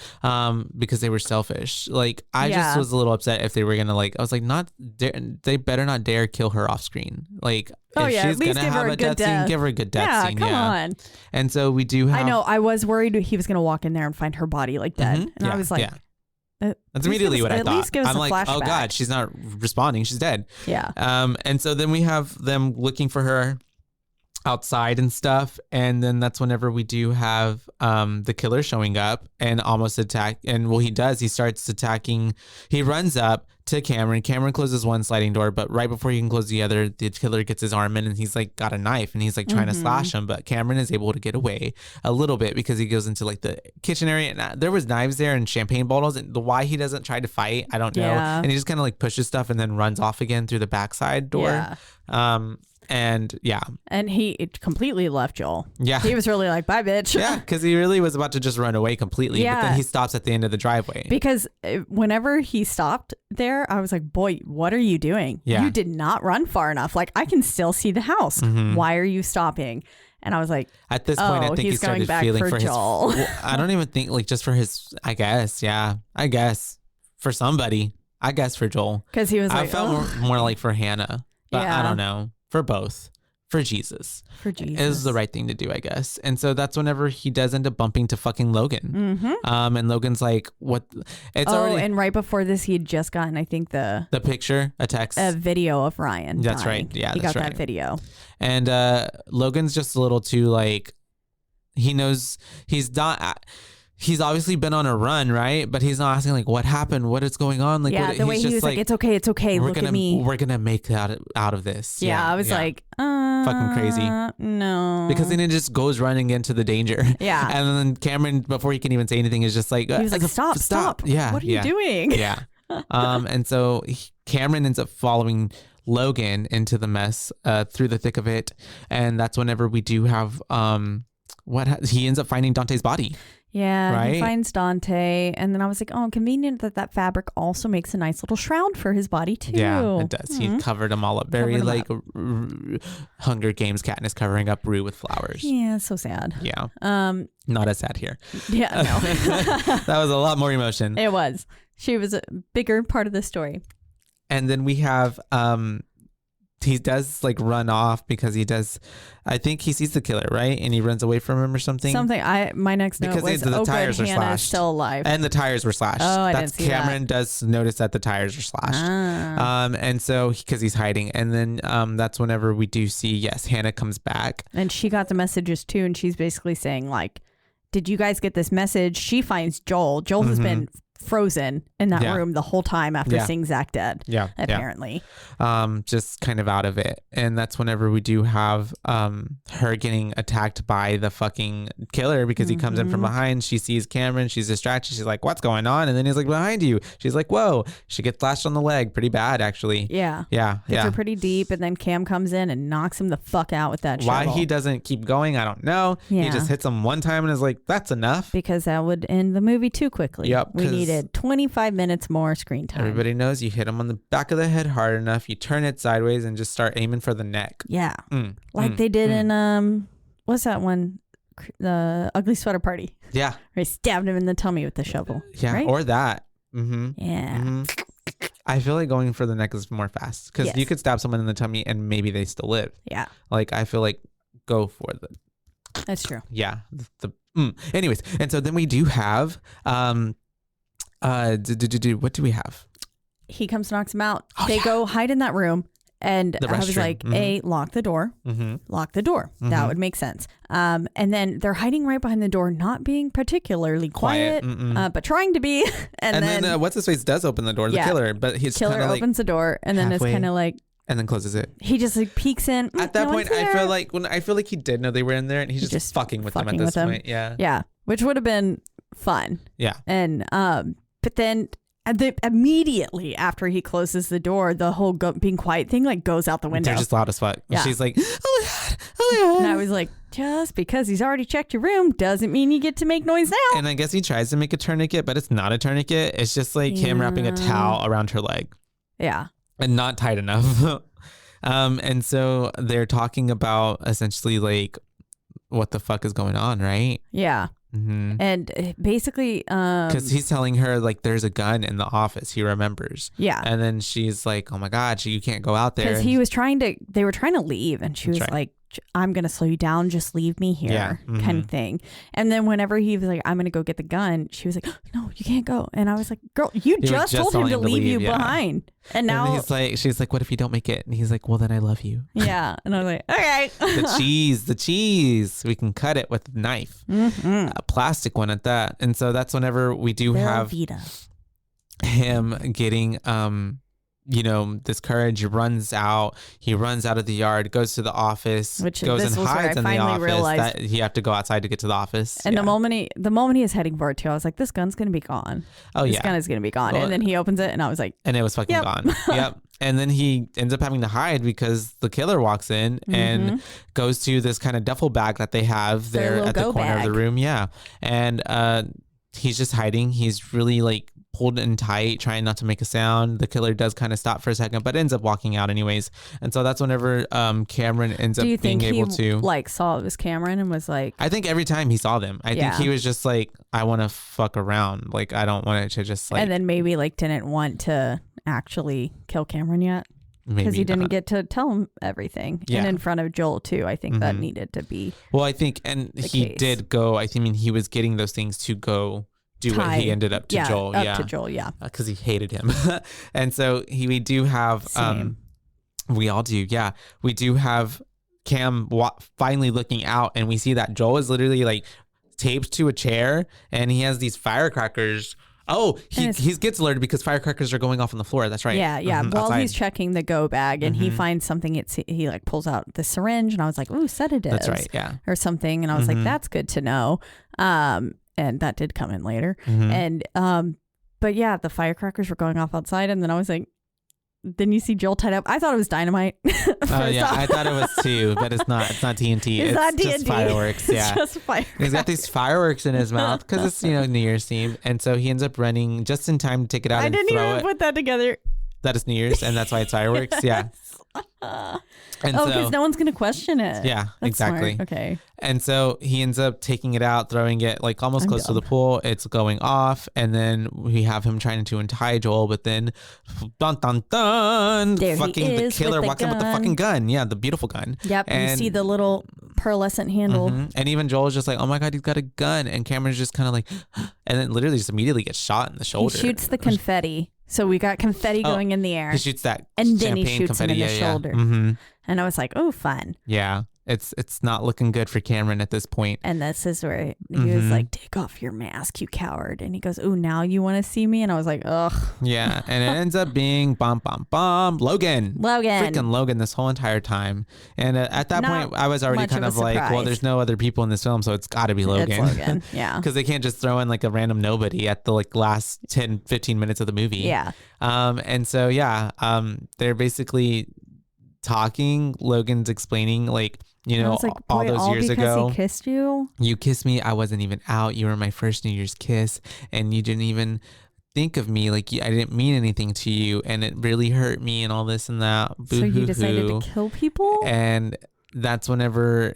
because they were selfish. Like, I just was a little upset if they were going to like, I was like, they better not dare kill her off screen. Like, if she's going to have a death scene, give her a good death scene. Come on. And so we do have. I know. I was worried he was going to walk in there and find her body like dead. And I was like, that's immediately what I thought. At least give us I'm a like, flashback. oh God, she's not responding. She's dead. Yeah. And so then we have them looking for her. outside and stuff. And then that's whenever we do have the killer showing up and almost attack. And he does. He starts attacking. He runs up to Cameron. Cameron closes one sliding door, but right before he can close the other, the killer gets his arm in and he's like got a knife and he's like trying to slash him. But Cameron is able to get away a little bit because he goes into like the kitchen area and there was knives there and champagne bottles. And why he doesn't try to fight, I don't know. And he just kind of like pushes stuff and then runs off again through the backside door. And he completely left Joel. Yeah. He was really like, bye, bitch. Yeah, because he really was about to just run away completely. Yeah. But then he stops at the end of the driveway. Because whenever he stopped there, I was like, boy, what are you doing? Yeah. You did not run far enough. Like, I can still see the house. Why are you stopping? And I was like, at this point, I think he started feeling for Joel. his. I don't even think like just for his. I guess for somebody. I guess for Joel. Because he was like, I felt more like for Hannah, but I don't know. For both. For Jesus. For Jesus. It was the right thing to do, I guess. And so that's whenever he does end up bumping to fucking Logan. And Logan's like, what? It's already. And right before this, he had just gotten, I think, the picture, a text. A video of Ryan. That's dying. right. Yeah, he that's got right. that video. And Logan's just a little too like, he knows he's not. He's obviously been on a run, right? But he's not asking like, what happened? What is going on? Like, the way he was like, it's okay. Look at me. We're gonna make it out of this. Yeah, I was like, fucking crazy. No, because then it just goes running into the danger. Yeah, and then Cameron, before he can even say anything, is just like, he was like, stop. Yeah, what are you doing? Yeah. And so Cameron ends up following Logan into the mess through the thick of it, and that's whenever we do have he ends up finding Dante's body. Yeah, right? He finds Dante, and then I was like, oh, convenient that fabric also makes a nice little shroud for his body too. Yeah, it does. He covered them all up. Very like Hunger Games Katniss covering up Rue with flowers. Yeah, so sad. Yeah. Not as sad here. Yeah, no. That was a lot more emotion. It was. She was a bigger part of the story. And then we have he does like run off because I think he sees the killer, right? And he runs away from him or something. My next note was, the tires good, are Hannah slashed. is still alive. And the tires were slashed. Oh, I didn't see Cameron does notice that the tires are slashed. And so, because he's hiding. And then that's whenever we do see, yes, Hannah comes back. And she got the messages too. And she's basically saying like, did you guys get this message? She finds Joel. Joel has been frozen in that room the whole time after seeing Zach dead. Yeah. Apparently. Just kind of out of it. And that's whenever we do have her getting attacked by the fucking killer because he comes in from behind. She sees Cameron. She's distracted. She's like, what's going on? And then he's like, behind you. She's like, whoa. She gets lashed on the leg. Pretty bad, actually. Yeah. Hits her pretty deep. And then Cam comes in and knocks him the fuck out with that shovel. Why he doesn't keep going, I don't know. Yeah. He just hits him one time and is like, that's enough. Because that would end the movie too quickly. Yep. We needed 25 minutes more screen time. Everybody knows you hit him on the back of the head hard enough, you turn it sideways and just start aiming for the neck. Yeah. Like they did in, what's that one? The Ugly Sweater Party. Yeah. Where he stabbed him in the tummy with the shovel. Yeah. Right? Or that. Yeah. I feel like going for the neck is more fast because you could stab someone in the tummy and maybe they still live. Yeah. Like I feel like go for the. That's true. Yeah. Anyways, and so then we do have what do we have? He comes, knocks him out. They go hide in that room. And I was like, lock the door. Lock the door. That would make sense. And then they're hiding right behind the door, not being particularly quiet. But trying to be. And then what's his face does open the door, the killer, but he's killer opens the door and then it's kind of like. And then closes it. He just like peeks in. At that point, I feel like he did know they were in there, and he's just fucking with them at this point. Yeah, yeah, which would have been fun. Yeah, and but then immediately after he closes the door, the whole being quiet thing like goes out the window. They're just loud as fuck. Yeah. She's like, oh my god, oh my god. And I was like, just because he's already checked your room doesn't mean you get to make noise now. And I guess he tries to make a tourniquet, but it's not a tourniquet. It's just like him wrapping a towel around her leg. Yeah. And not tight enough. And so they're talking about essentially like what the fuck is going on, right? Yeah. And basically because he's telling her like there's a gun in the office, he remembers. Yeah. And then she's like, oh my god, you can't go out there. Because they were trying to leave and she was like, I'm going to slow you down. Just leave me here kind of thing. And then whenever he was like, I'm going to go get the gun, she was like, no, you can't go. And I was like, girl, you just told him to leave you behind. And now she's like, what if you don't make it? And he's like, well, then I love you. Yeah. And I was like, okay. the cheese. We can cut it with a knife, a plastic one at that. And so that's whenever we do have him getting, this courage. He runs out of the yard, goes to the office, goes and hides in the office. That he have to go outside to get to the office. And the moment he is heading for it too, I was like, this gun's going to be gone. Oh, this gun is going to be gone. Well, and then he opens it and I was like, and it was fucking gone. Yep. And then he ends up having to hide because the killer walks in and goes to this kind of duffel bag that they have there at the corner of the room. Yeah. And he's just hiding. He's really like pulled in tight, trying not to make a sound. The killer does kind of stop for a second, but ends up walking out anyways. And so that's whenever Cameron ends up being able to like saw it was Cameron and was like, I think every time he saw them, I think he was just like, I want to fuck around. Like, I don't want it to just like, and then maybe like didn't want to actually kill Cameron yet. Because he didn't get to tell him everything. Yeah. And in front of Joel too. I think that needed to be. Well, I think, and he did go, I mean, he was getting those things to go do what he ended up to Joel. To Joel, because he hated him. And so we do have, we all do. Yeah. We do have Cam finally looking out and we see that Joel is literally like taped to a chair and he has these firecrackers. Oh, he gets alerted because firecrackers are going off on the floor. That's right. Yeah, yeah. While outside. He's checking the go bag and he finds something, he like pulls out the syringe and I was like, ooh, sedatives. That's right, yeah. Or something. And I was like, that's good to know. And that did come in later. And, but yeah, the firecrackers were going off outside. And then I was like, then you see Joel tied up. I thought it was dynamite. I thought it was too, but it's not. It's not TNT. It's not TNT. Just fireworks. Yeah, it's just fireworks. He's got these fireworks in his mouth because it's New Year's Eve, and so he ends up running just in time to take it out and throw it. I didn't even put that together. That is New Year's, and that's why it's fireworks. Yeah. And because no one's gonna question it. Yeah, that's exactly. Smart. Okay. And so he ends up taking it out, throwing it like almost close to the pool. It's going off, and then we have him trying to untie Joel, but then dun dun dun, there fucking he the killer walks in with the fucking gun. Yeah, the beautiful gun. Yep. And you see the little pearlescent handle. And even Joel's just like, oh my God, he's got a gun. And Cameron's just kind of like, and then literally just immediately gets shot in the shoulder. He shoots the confetti. So we got confetti going in the air. He shoots that and then he shoots confetti. him in the shoulder. And I was like, oh, fun. Yeah. It's not looking good for Cameron at this point. And this is where he was like, take off your mask, you coward. And he goes, oh, now you want to see me? And I was like, ugh. Yeah. And it ends up being Logan. Freaking Logan this whole entire time. And at that point, I was already kind of like, well, there's no other people in this film, so it's got to be Logan. It's Logan, yeah. Because they can't just throw in like a random nobody at the like last 10, 15 minutes of the movie. Yeah. And so, they're basically talking. Logan's explaining like, like, all those years ago, he kissed you. You kissed me. I wasn't even out. You were my first New Year's kiss, and you didn't even think of me. Like I didn't mean anything to you, and it really hurt me, and all this and that. So you decided to kill people, and that's whenever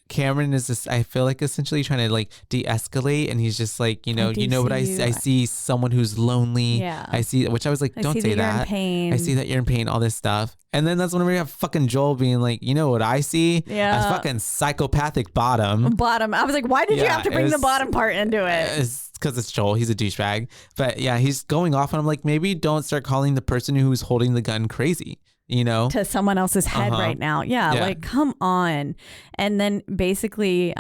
Cameron is just, I feel like essentially trying to like de-escalate, and he's just like, you know what I see someone who's lonely. Yeah. I see, which I was like, don't say that. You're in pain. I see that you're in pain, all this stuff. And then that's whenever you have fucking Joel being like, you know what I see? Yeah. A fucking psychopathic bottom. I was like, why did you have to bring the bottom part into it? It's because it's Joel. He's a douchebag. But yeah, he's going off, and I'm like, maybe don't start calling the person who's holding the gun crazy. To someone else's head right now. Yeah, like, come on. And then basically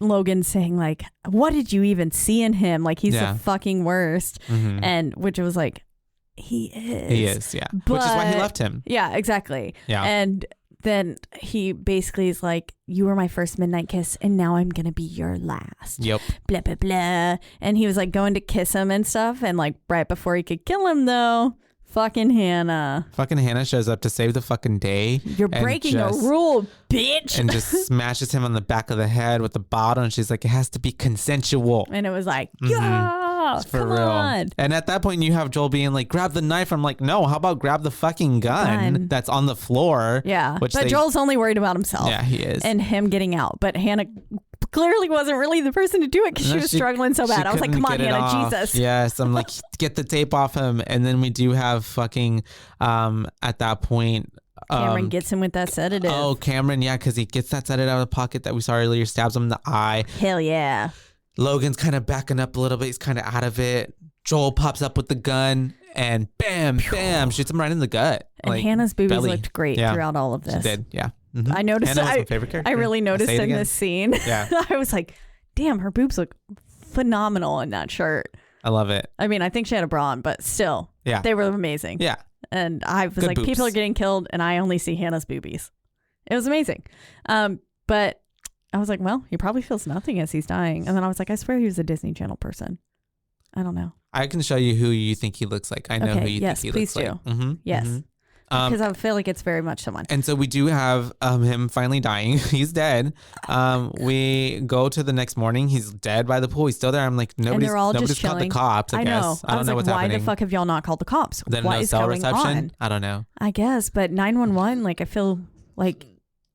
Logan saying like, what did you even see in him? Like, he's the fucking worst. And which was like, he is, yeah. But, which is why he left him. Yeah, exactly. Yeah. And then he basically is like, you were my first midnight kiss and now I'm gonna be your last. Yep. Blah blah blah. And he was like going to kiss him and stuff, and like right before he could kill him though, Fucking Hannah shows up to save the fucking day. You're breaking a rule, bitch. And just smashes him on the back of the head with the bottle. And she's like, it has to be consensual. And it was like, yeah, for real. On. And at that point, you have Joel being like, grab the knife. I'm like, no, how about grab the fucking gun that's on the floor? Yeah. But Joel's only worried about himself. Yeah, he is. And him getting out. But Hannah clearly wasn't really the person to do it because she was struggling so bad. I was like, come on, Hannah, Jesus. Yes, I'm like, get the tape off him. And then we do have fucking, at that point, Cameron gets him with that sedative. Oh, Cameron, yeah, because he gets that sedative out of the pocket that we saw earlier, stabs him in the eye. Hell yeah. Logan's kind of backing up a little bit. He's kind of out of it. Joel pops up with the gun and bam, bam, shoots him right in the gut. And Hannah's boobies looked great throughout all of this. She did, yeah. Mm-hmm. I noticed Hannah was my favorite character. I really noticed in again. this scene. Yeah. I was like, damn, her boobs look phenomenal in that shirt. I love it. I mean, I think she had a bra on, but still, they were amazing. Yeah. And I was Good like, boobs. people are getting killed, and I only see Hannah's boobies. It was amazing. But I was like, well, he probably feels nothing as he's dying. And then I was like, I swear he was a Disney Channel person. I don't know. I can show you who you think he looks like. I know who you think he looks like. Mm-hmm. Yes. Because I feel like it's very much someone. And so we do have him finally dying. He's dead. We go to the next morning. He's dead by the pool. He's still there. I'm like, nobody's called the cops, I guess. Know. I don't know like, what's happening. Why the fuck have y'all not called the cops? Then what no is cell going reception? on? I don't know. I guess, but 911, like, I feel like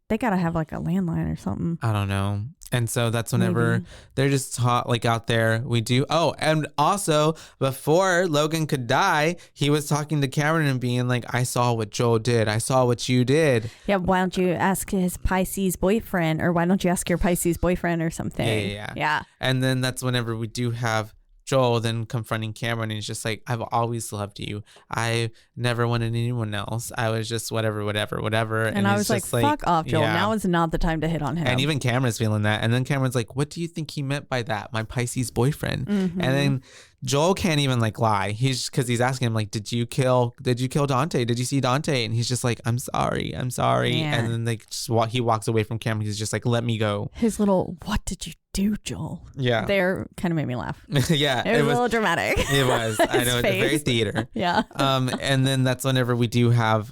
they got to have like a landline or something. I don't know. And so that's whenever they're just hot, like out there. We do. Oh, and also before Logan could die, he was talking to Cameron and being like, I saw what Joel did. I saw what you did. Yeah. Why don't you ask his Pisces boyfriend, or why don't you ask your Pisces boyfriend or something? Yeah. And then that's whenever we do have Joel then confronting Cameron, and he's just like, I've always loved you. I never wanted anyone else. I was just whatever. And I was like, fuck off, Joel. Yeah. Now is not the time to hit on him. And even Cameron's feeling that. And then Cameron's like, what do you think he meant by that? My Pisces boyfriend. Mm-hmm. And then Joel can't even like lie. He's because he's asking him like, did you kill Dante? Did you see Dante? And he's just like, I'm sorry. Yeah. And then like he walks away from Cameron. He's just like, let me go. His little, what did you do, Joel? Yeah. There kind of made me laugh. Yeah. It was a little dramatic. It was. I know. It's very theater. Yeah. And then that's whenever we do have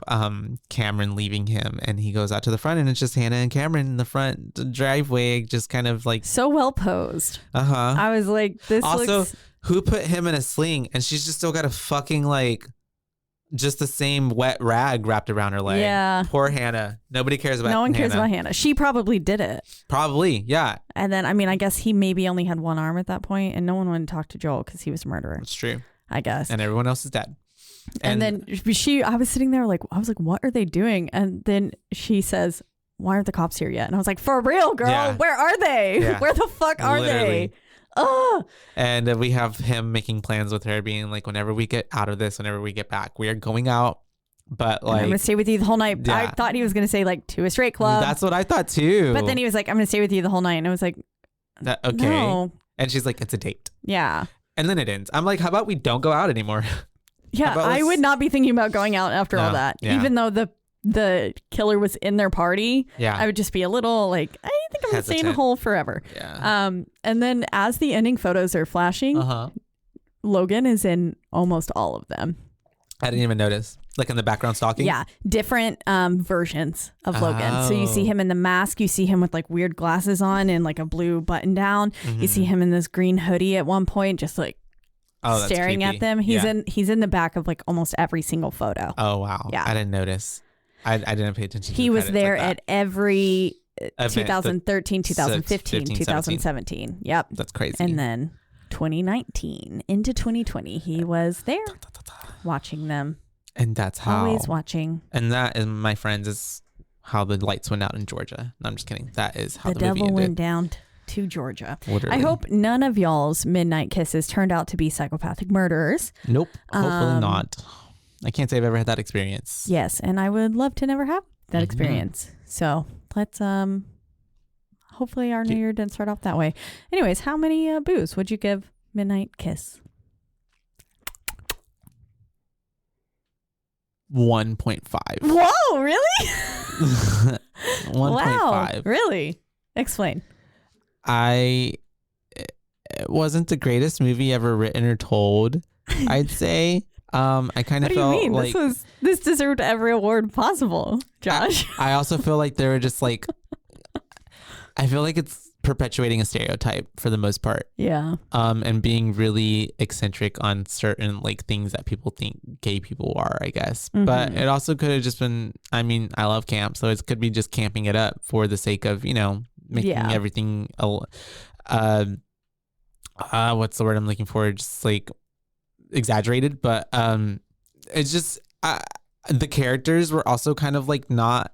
Cameron leaving him, and he goes out to the front, and it's just Hannah and Cameron in the front driveway, just kind of like so well posed. I was like, this also looks... who put him in a sling, and she's just still got a fucking like just the same wet rag wrapped around her leg. Yeah. Poor Hannah. Nobody cares about Hannah. No one cares about Hannah. She probably did it. Probably, yeah. And then, I mean, I guess he maybe only had one arm at that point, and no one wanted to talk to Joel because he was a murderer. It's true. I guess. And everyone else is dead. And then I was sitting there like, I was like, what are they doing? And then she says, why aren't the cops here yet? And I was like, for real, girl, where are they? Yeah. Where the fuck are they? And we have him making plans with her, being like, whenever we get out of this, whenever we get back, we are going out. But like, I'm gonna stay with you the whole night. Yeah. I thought he was gonna say like to a straight club. That's what I thought too. But then he was like, I'm gonna stay with you the whole night. And I was like, okay. No. And she's like, it's a date. Yeah. And then it ends. I'm like, how about we don't go out anymore? Yeah, I would not be thinking about going out after all that. Yeah. Even though the killer was in their party, I would just be a little like, I think I'm gonna stay in a hole forever. Yeah. And then as the ending photos are flashing, Logan is in almost all of them. I didn't even notice. Like in the background stalking? Yeah. Different versions of Logan. So you see him in the mask. You see him with like weird glasses on and like a blue button down. Mm-hmm. You see him in this green hoodie at one point, just like staring at them. He's in the back of like almost every single photo. Oh, wow. Yeah. I didn't notice. I didn't pay attention to He was there at every event, 2013, 2015, 2017. Yep. That's crazy. And then 2019 into 2020, he was there watching them. And that's how always watching. And that, is, my friends, is how the lights went out in Georgia. No, I'm just kidding. That is how the movie ended. The devil went down to Georgia. Literally. I hope none of y'all's midnight kisses turned out to be psychopathic murderers. Nope. Hopefully not. I can't say I've ever had that experience. Yes, and I would love to never have that experience. So let's hopefully our new year didn't start off that way. Anyways, how many boos would you give Midnight Kiss? 1.5. Whoa, really? 1.5. Wow, really? Explain. It wasn't the greatest movie ever written or told, I'd say. I kind of felt mean? like this deserved every award possible, Josh. I also feel like they were just like, I feel like it's perpetuating a stereotype for the most part. Yeah. And being really eccentric on certain like things that people think gay people are, I guess. Mm-hmm. But it also could have just been, I mean, I love camp, so it could be just camping it up for the sake of, making everything what's the word I'm looking for? Just like exaggerated, but it's just the characters were also kind of like not,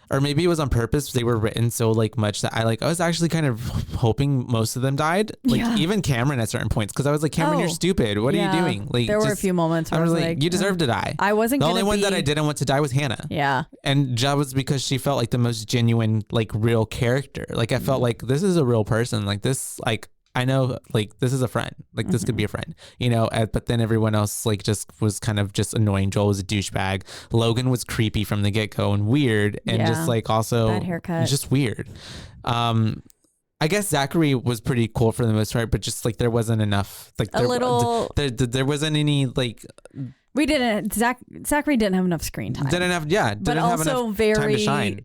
or maybe it was on purpose. They were written so like much that I was actually kind of hoping most of them died. Like even Cameron at certain points, because I was like, Cameron, you're stupid. What are you doing? Like there were a few moments where I was like, you deserve to die. I wasn't. The only one that I didn't want to die was Hannah. Yeah, and that was because she felt like the most genuine, like real character. Like I felt like this is a real person. Like this, like. I know, like, this is a friend. Like, this could be a friend, you know? But then everyone else, like, just was kind of just annoying. Joel was a douchebag. Logan was creepy from the get-go and weird. And just, like, also... bad haircut. Just weird. I guess Zachary was pretty cool for the most part, but just, like, there wasn't enough. Like, there wasn't any, like... We didn't... Zachary didn't have enough screen time. Didn't have enough time to shine.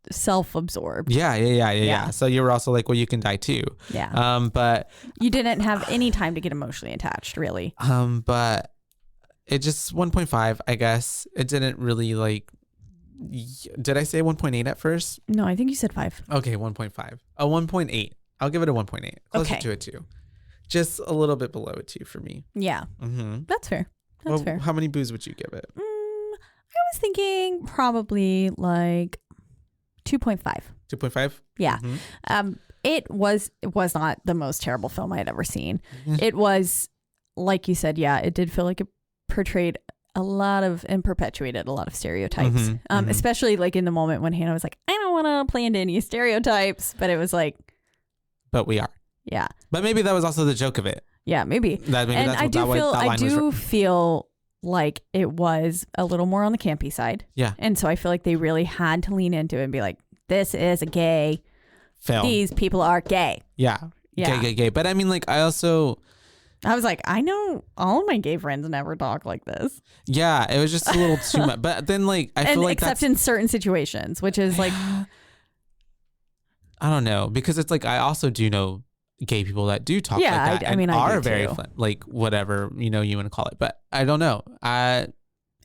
Self-absorbed. Yeah. So you were also like, well, you can die too. Yeah. But you didn't have any time to get emotionally attached, really. But it just 1.5, I guess. It didn't really like. Did I say 1.8 at first? No, I think you said 5. Okay, 1.5. A 1.8. I'll give it a 1.8. Closer to a 2. Just a little bit below a 2 for me. Yeah. Mm-hmm. That's fair. That's fair. How many boos would you give it? I was thinking probably like 2.5. 2.5? Yeah. Mm-hmm. It was not the most terrible film I had ever seen. It was, like you said, it did feel like it portrayed a lot of and perpetuated a lot of stereotypes. Especially like in the moment when Hannah was like, I don't want to play into any stereotypes, but it was like, but we are. Yeah. But maybe that was also the joke of it. Yeah, maybe. I do feel like it was a little more on the campy side. Yeah. And so I feel like they really had to lean into it and be like, this is a gay film. These people are gay. Yeah. Gay. But I mean, like, I was like, I know all of my gay friends never talk like this. Yeah. It was just a little too much. But then, like, I feel like except in certain situations, which is like, I don't know, because it's like, I also do know gay people that do talk like that. I mean, are very like whatever, you know, you want to call it. But I don't know.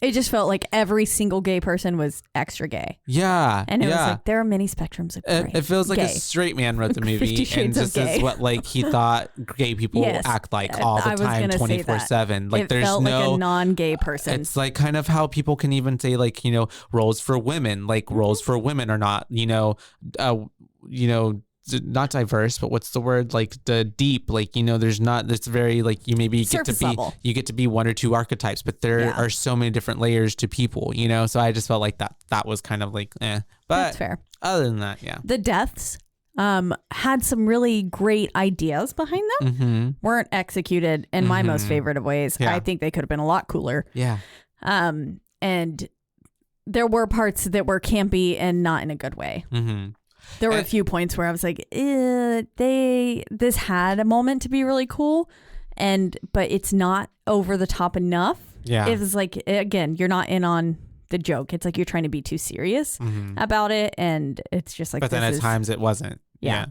It just felt like every single gay person was extra gay. Yeah. And it was like, there are many spectrums of gay. It feels like a straight man wrote the movie and just is what like he thought gay people act like all the time, 24/7. Like there's felt no like a non-gay person. It's like kind of how people can even say like, you know, roles for women, like roles for women are not, not diverse, but what's the word, like the deep, like, you know, there's not, it's very like you maybe get to be one or two archetypes, but there are so many different layers to people, you know. So I just felt like that was kind of like but that's fair. Other than that, the deaths had some really great ideas behind them. Weren't executed in my most favorite of ways. I think they could have been a lot cooler. And there were parts that were campy and not in a good way. There were a few points where I was like, this had a moment to be really cool, but it's not over the top enough. Yeah. It was like, again, you're not in on the joke. It's like you're trying to be too serious about it, and it's just like. But then at times it wasn't. Yeah.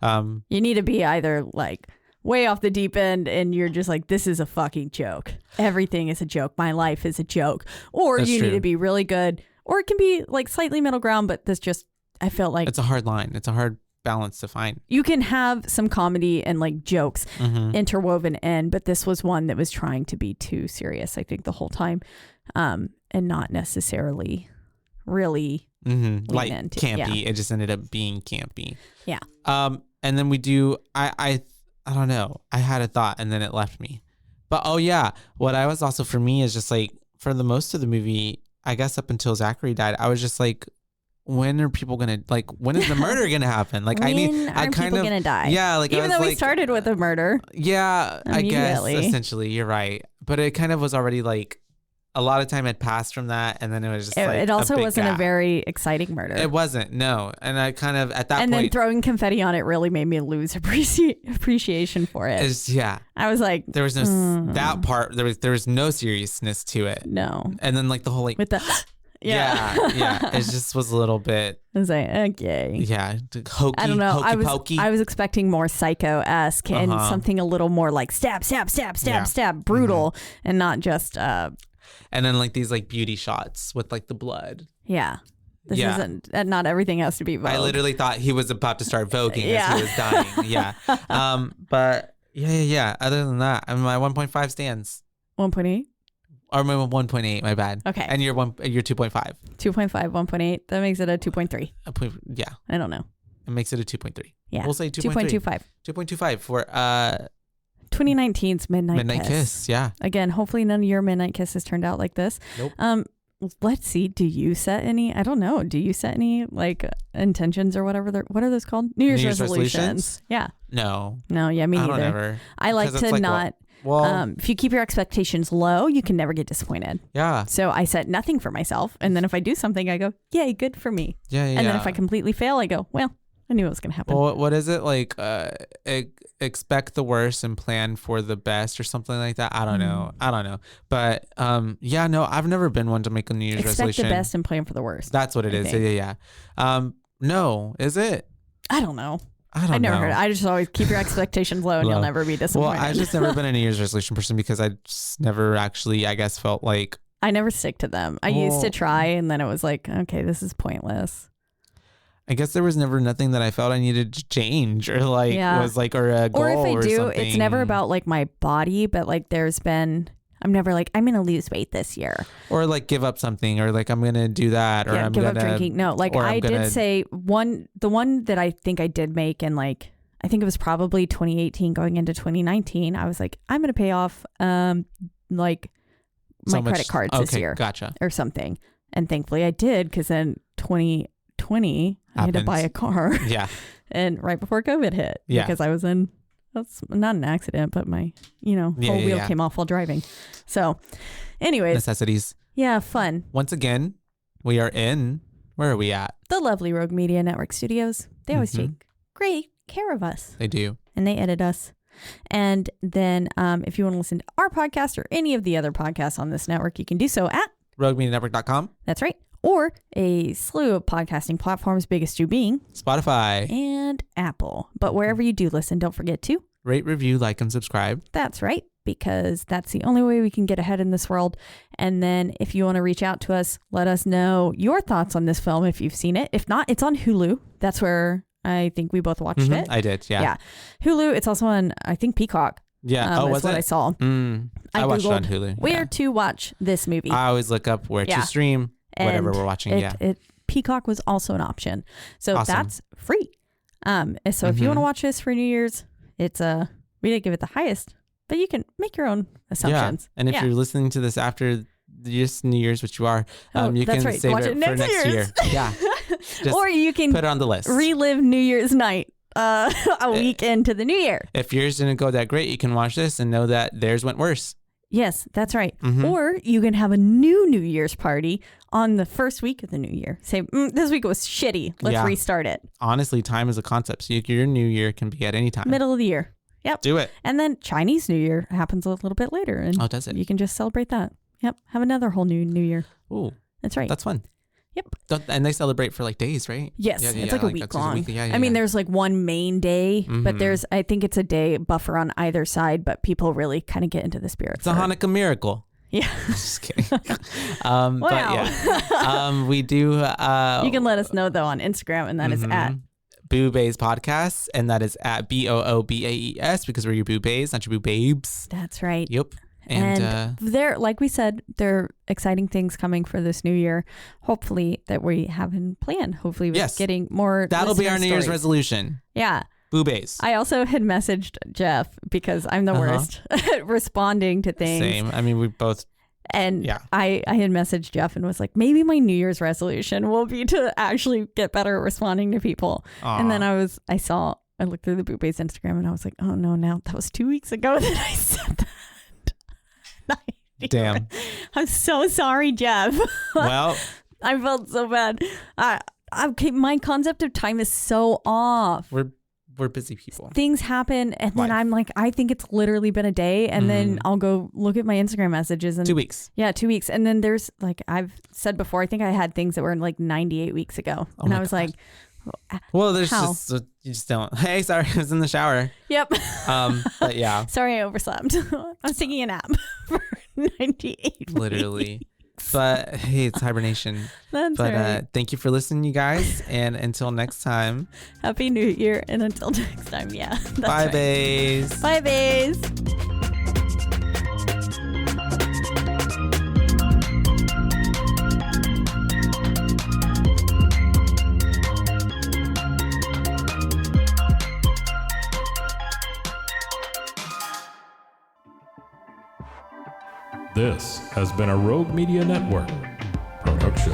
You need to be either like way off the deep end, and you're just like, this is a fucking joke. Everything is a joke. My life is a joke. Or you need to be really good, or it can be like slightly middle ground, but this just. I felt like it's a hard line. It's a hard balance to find. You can have some comedy and like jokes interwoven in, but this was one that was trying to be too serious, I think, the whole time, and not necessarily really like into, campy. It just ended up being campy. Yeah. And then we do. I don't know. I had a thought and then it left me. But what I was also for me is just like for the most of the movie, I guess up until Zachary died, I was just like. When are people gonna when is the murder gonna happen? Like people gonna die? Yeah, like even though we started with a murder. Yeah, I guess essentially you're right. But it kind of was already like a lot of time had passed from that, and then it was just it also wasn't a very exciting murder. It wasn't, no. And I kind of at that point, then throwing confetti on it really made me lose appreciation for it. I was like, there was no that part. There was no seriousness to it. No. And then like the whole like with the. Yeah. It just was a little bit. I was like, okay. Yeah, hokey. I don't know. Pokey. I was expecting more Psycho-esque and something a little more like stab, brutal, and not just. And then like these like beauty shots with like the blood. Yeah. This isn't. Not everything has to be Vogue. I literally thought he was about to start voguing as he was dying. Yeah. But yeah. Other than that, I mean, my 1.5 stands. 1.8. Or 1.8, my bad. Okay. And you're 2.5. 2.5, 1.8. That makes it a 2.3. Yeah. I don't know. It makes it a 2.3. Yeah. We'll say 2.25. 2.25 for 2019's Midnight Kiss. Yeah. Again, hopefully none of your Midnight Kisses turned out like this. Nope. Let's see. Do you set any? I don't know. Do you set any like intentions or whatever? What are those called? New Year's resolutions. Yeah. No. Yeah, me neither. I don't ever. I like to like, not. Well, if you keep your expectations low, you can never get disappointed. Yeah. So I set nothing for myself, and then if I do something, I go, "Yay, good for me." Yeah. And then if I completely fail, I go, "Well, I knew it was going to happen." Well, what is it like? Expect the worst and plan for the best, or something like that. I don't know. But yeah, no, I've never been one to make a New Year's resolution. Expect the best and plan for the worst. That's what it is. Yeah. No, is it? I don't know. I never heard it. I just always keep your expectations low and you'll never be disappointed. Well, I've just never been a New Year's resolution person because I just never actually, I guess, felt like. I never stick to them. I used to try and then it was like, okay, this is pointless. I guess there was never nothing that I felt I needed to change or like was like, or a goal or something. Or if I do, it's never about like my body, but like I'm never like, I'm going to lose weight this year. Or like give up something or like I'm going to do that or I'm give going up drinking. No, like I did say the one that I think I did make and like, I think it was probably 2018 going into 2019. I was like, I'm going to pay off like my credit cards this year. Gotcha. Or something. And thankfully I did because then 2020, I had to buy a car. Yeah. And right before COVID hit. Yeah. Because I was that's not an accident, but my, whole wheel came off while driving. So anyways. Necessities. Yeah, fun. Once again, we are in, where are we at? The lovely Rogue Media Network Studios. They always take great care of us. They do. And they edit us. And then if you want to listen to our podcast or any of the other podcasts on this network, you can do so at roguemedianetwork.com. That's right. Or a slew of podcasting platforms, biggest two being Spotify and Apple. But wherever you do listen, don't forget to rate, review, like, and subscribe. That's right, because that's the only way we can get ahead in this world. And then if you want to reach out to us, let us know your thoughts on this film if you've seen it. If not, it's on Hulu. That's where I think we both watched it. I did, yeah. Yeah. Hulu, it's also on, I think, Peacock. Yeah. Was what I saw. I watched it on Hulu. Where to watch this movie. I always look up where to stream. Whatever we're watching, Peacock was also an option, so awesome. That's free. So if you want to watch this for New Year's, it's we didn't give it the highest, but you can make your own assumptions. Yeah. And if you're listening to this after this New Year's, which you are, you can save watch it for next year. Yeah, or you can put it on the list. Relive New Year's night a week into the new year. If yours didn't go that great, you can watch this and know that theirs went worse. Yes, that's right. Or you can have a New Year's party on the first week of the new year. Say, this week was shitty. Let's restart it. Honestly, time is a concept. So your new year can be at any time. Middle of the year. Yep. Do it. And then Chinese New Year happens a little bit later. And does it? You can just celebrate that. Yep. Have another whole new year. Ooh. That's right. That's fun. Yep. And they celebrate for like days, right? Yes. It's like a week long. I mean, there's like one main day, but I think it's a day buffer on either side, but people really kind of get into the spirit. It's a Hanukkah miracle. Yeah. Just kidding. Wow. But yeah. We do. You can let us know though on Instagram, and that is at Boobays Podcasts, and that is at BOOBAES because we're your boobays, not your boobabes. That's right. Yep. And there, like we said, there are exciting things coming for this new year. Hopefully that we have in plan. Hopefully we're getting more. That'll be our New Year's resolution. Yeah. Boobays. I also had messaged Jeff because I'm the worst at responding to things. Same. I mean, we both. And I had messaged Jeff and was like, maybe my New Year's resolution will be to actually get better at responding to people. Aww. And then I looked through the Boobays Instagram and I was like, oh no, now that was 2 weeks ago that I said that. Damn. I'm so sorry, Jeff. Well, I felt so bad. My concept of time is so off. We're busy people. Things happen and then I'm like, I think it's literally been a day, and then I'll go look at my Instagram messages and 2 weeks. Yeah, 2 weeks. And then there's like I've said before, I think I had things that were like 98 weeks ago. And I was like, well, there's just you just don't. Hey, sorry, I was in the shower. Yep. But yeah. Sorry, I overslept. I was taking a nap for 98. Literally. But hey, it's hibernation. That's right. Thank you for listening, you guys, and until next time. Happy New Year, and until next time, yeah. Bye, bays. Bye, bays. This has been a Rogue Media Network production.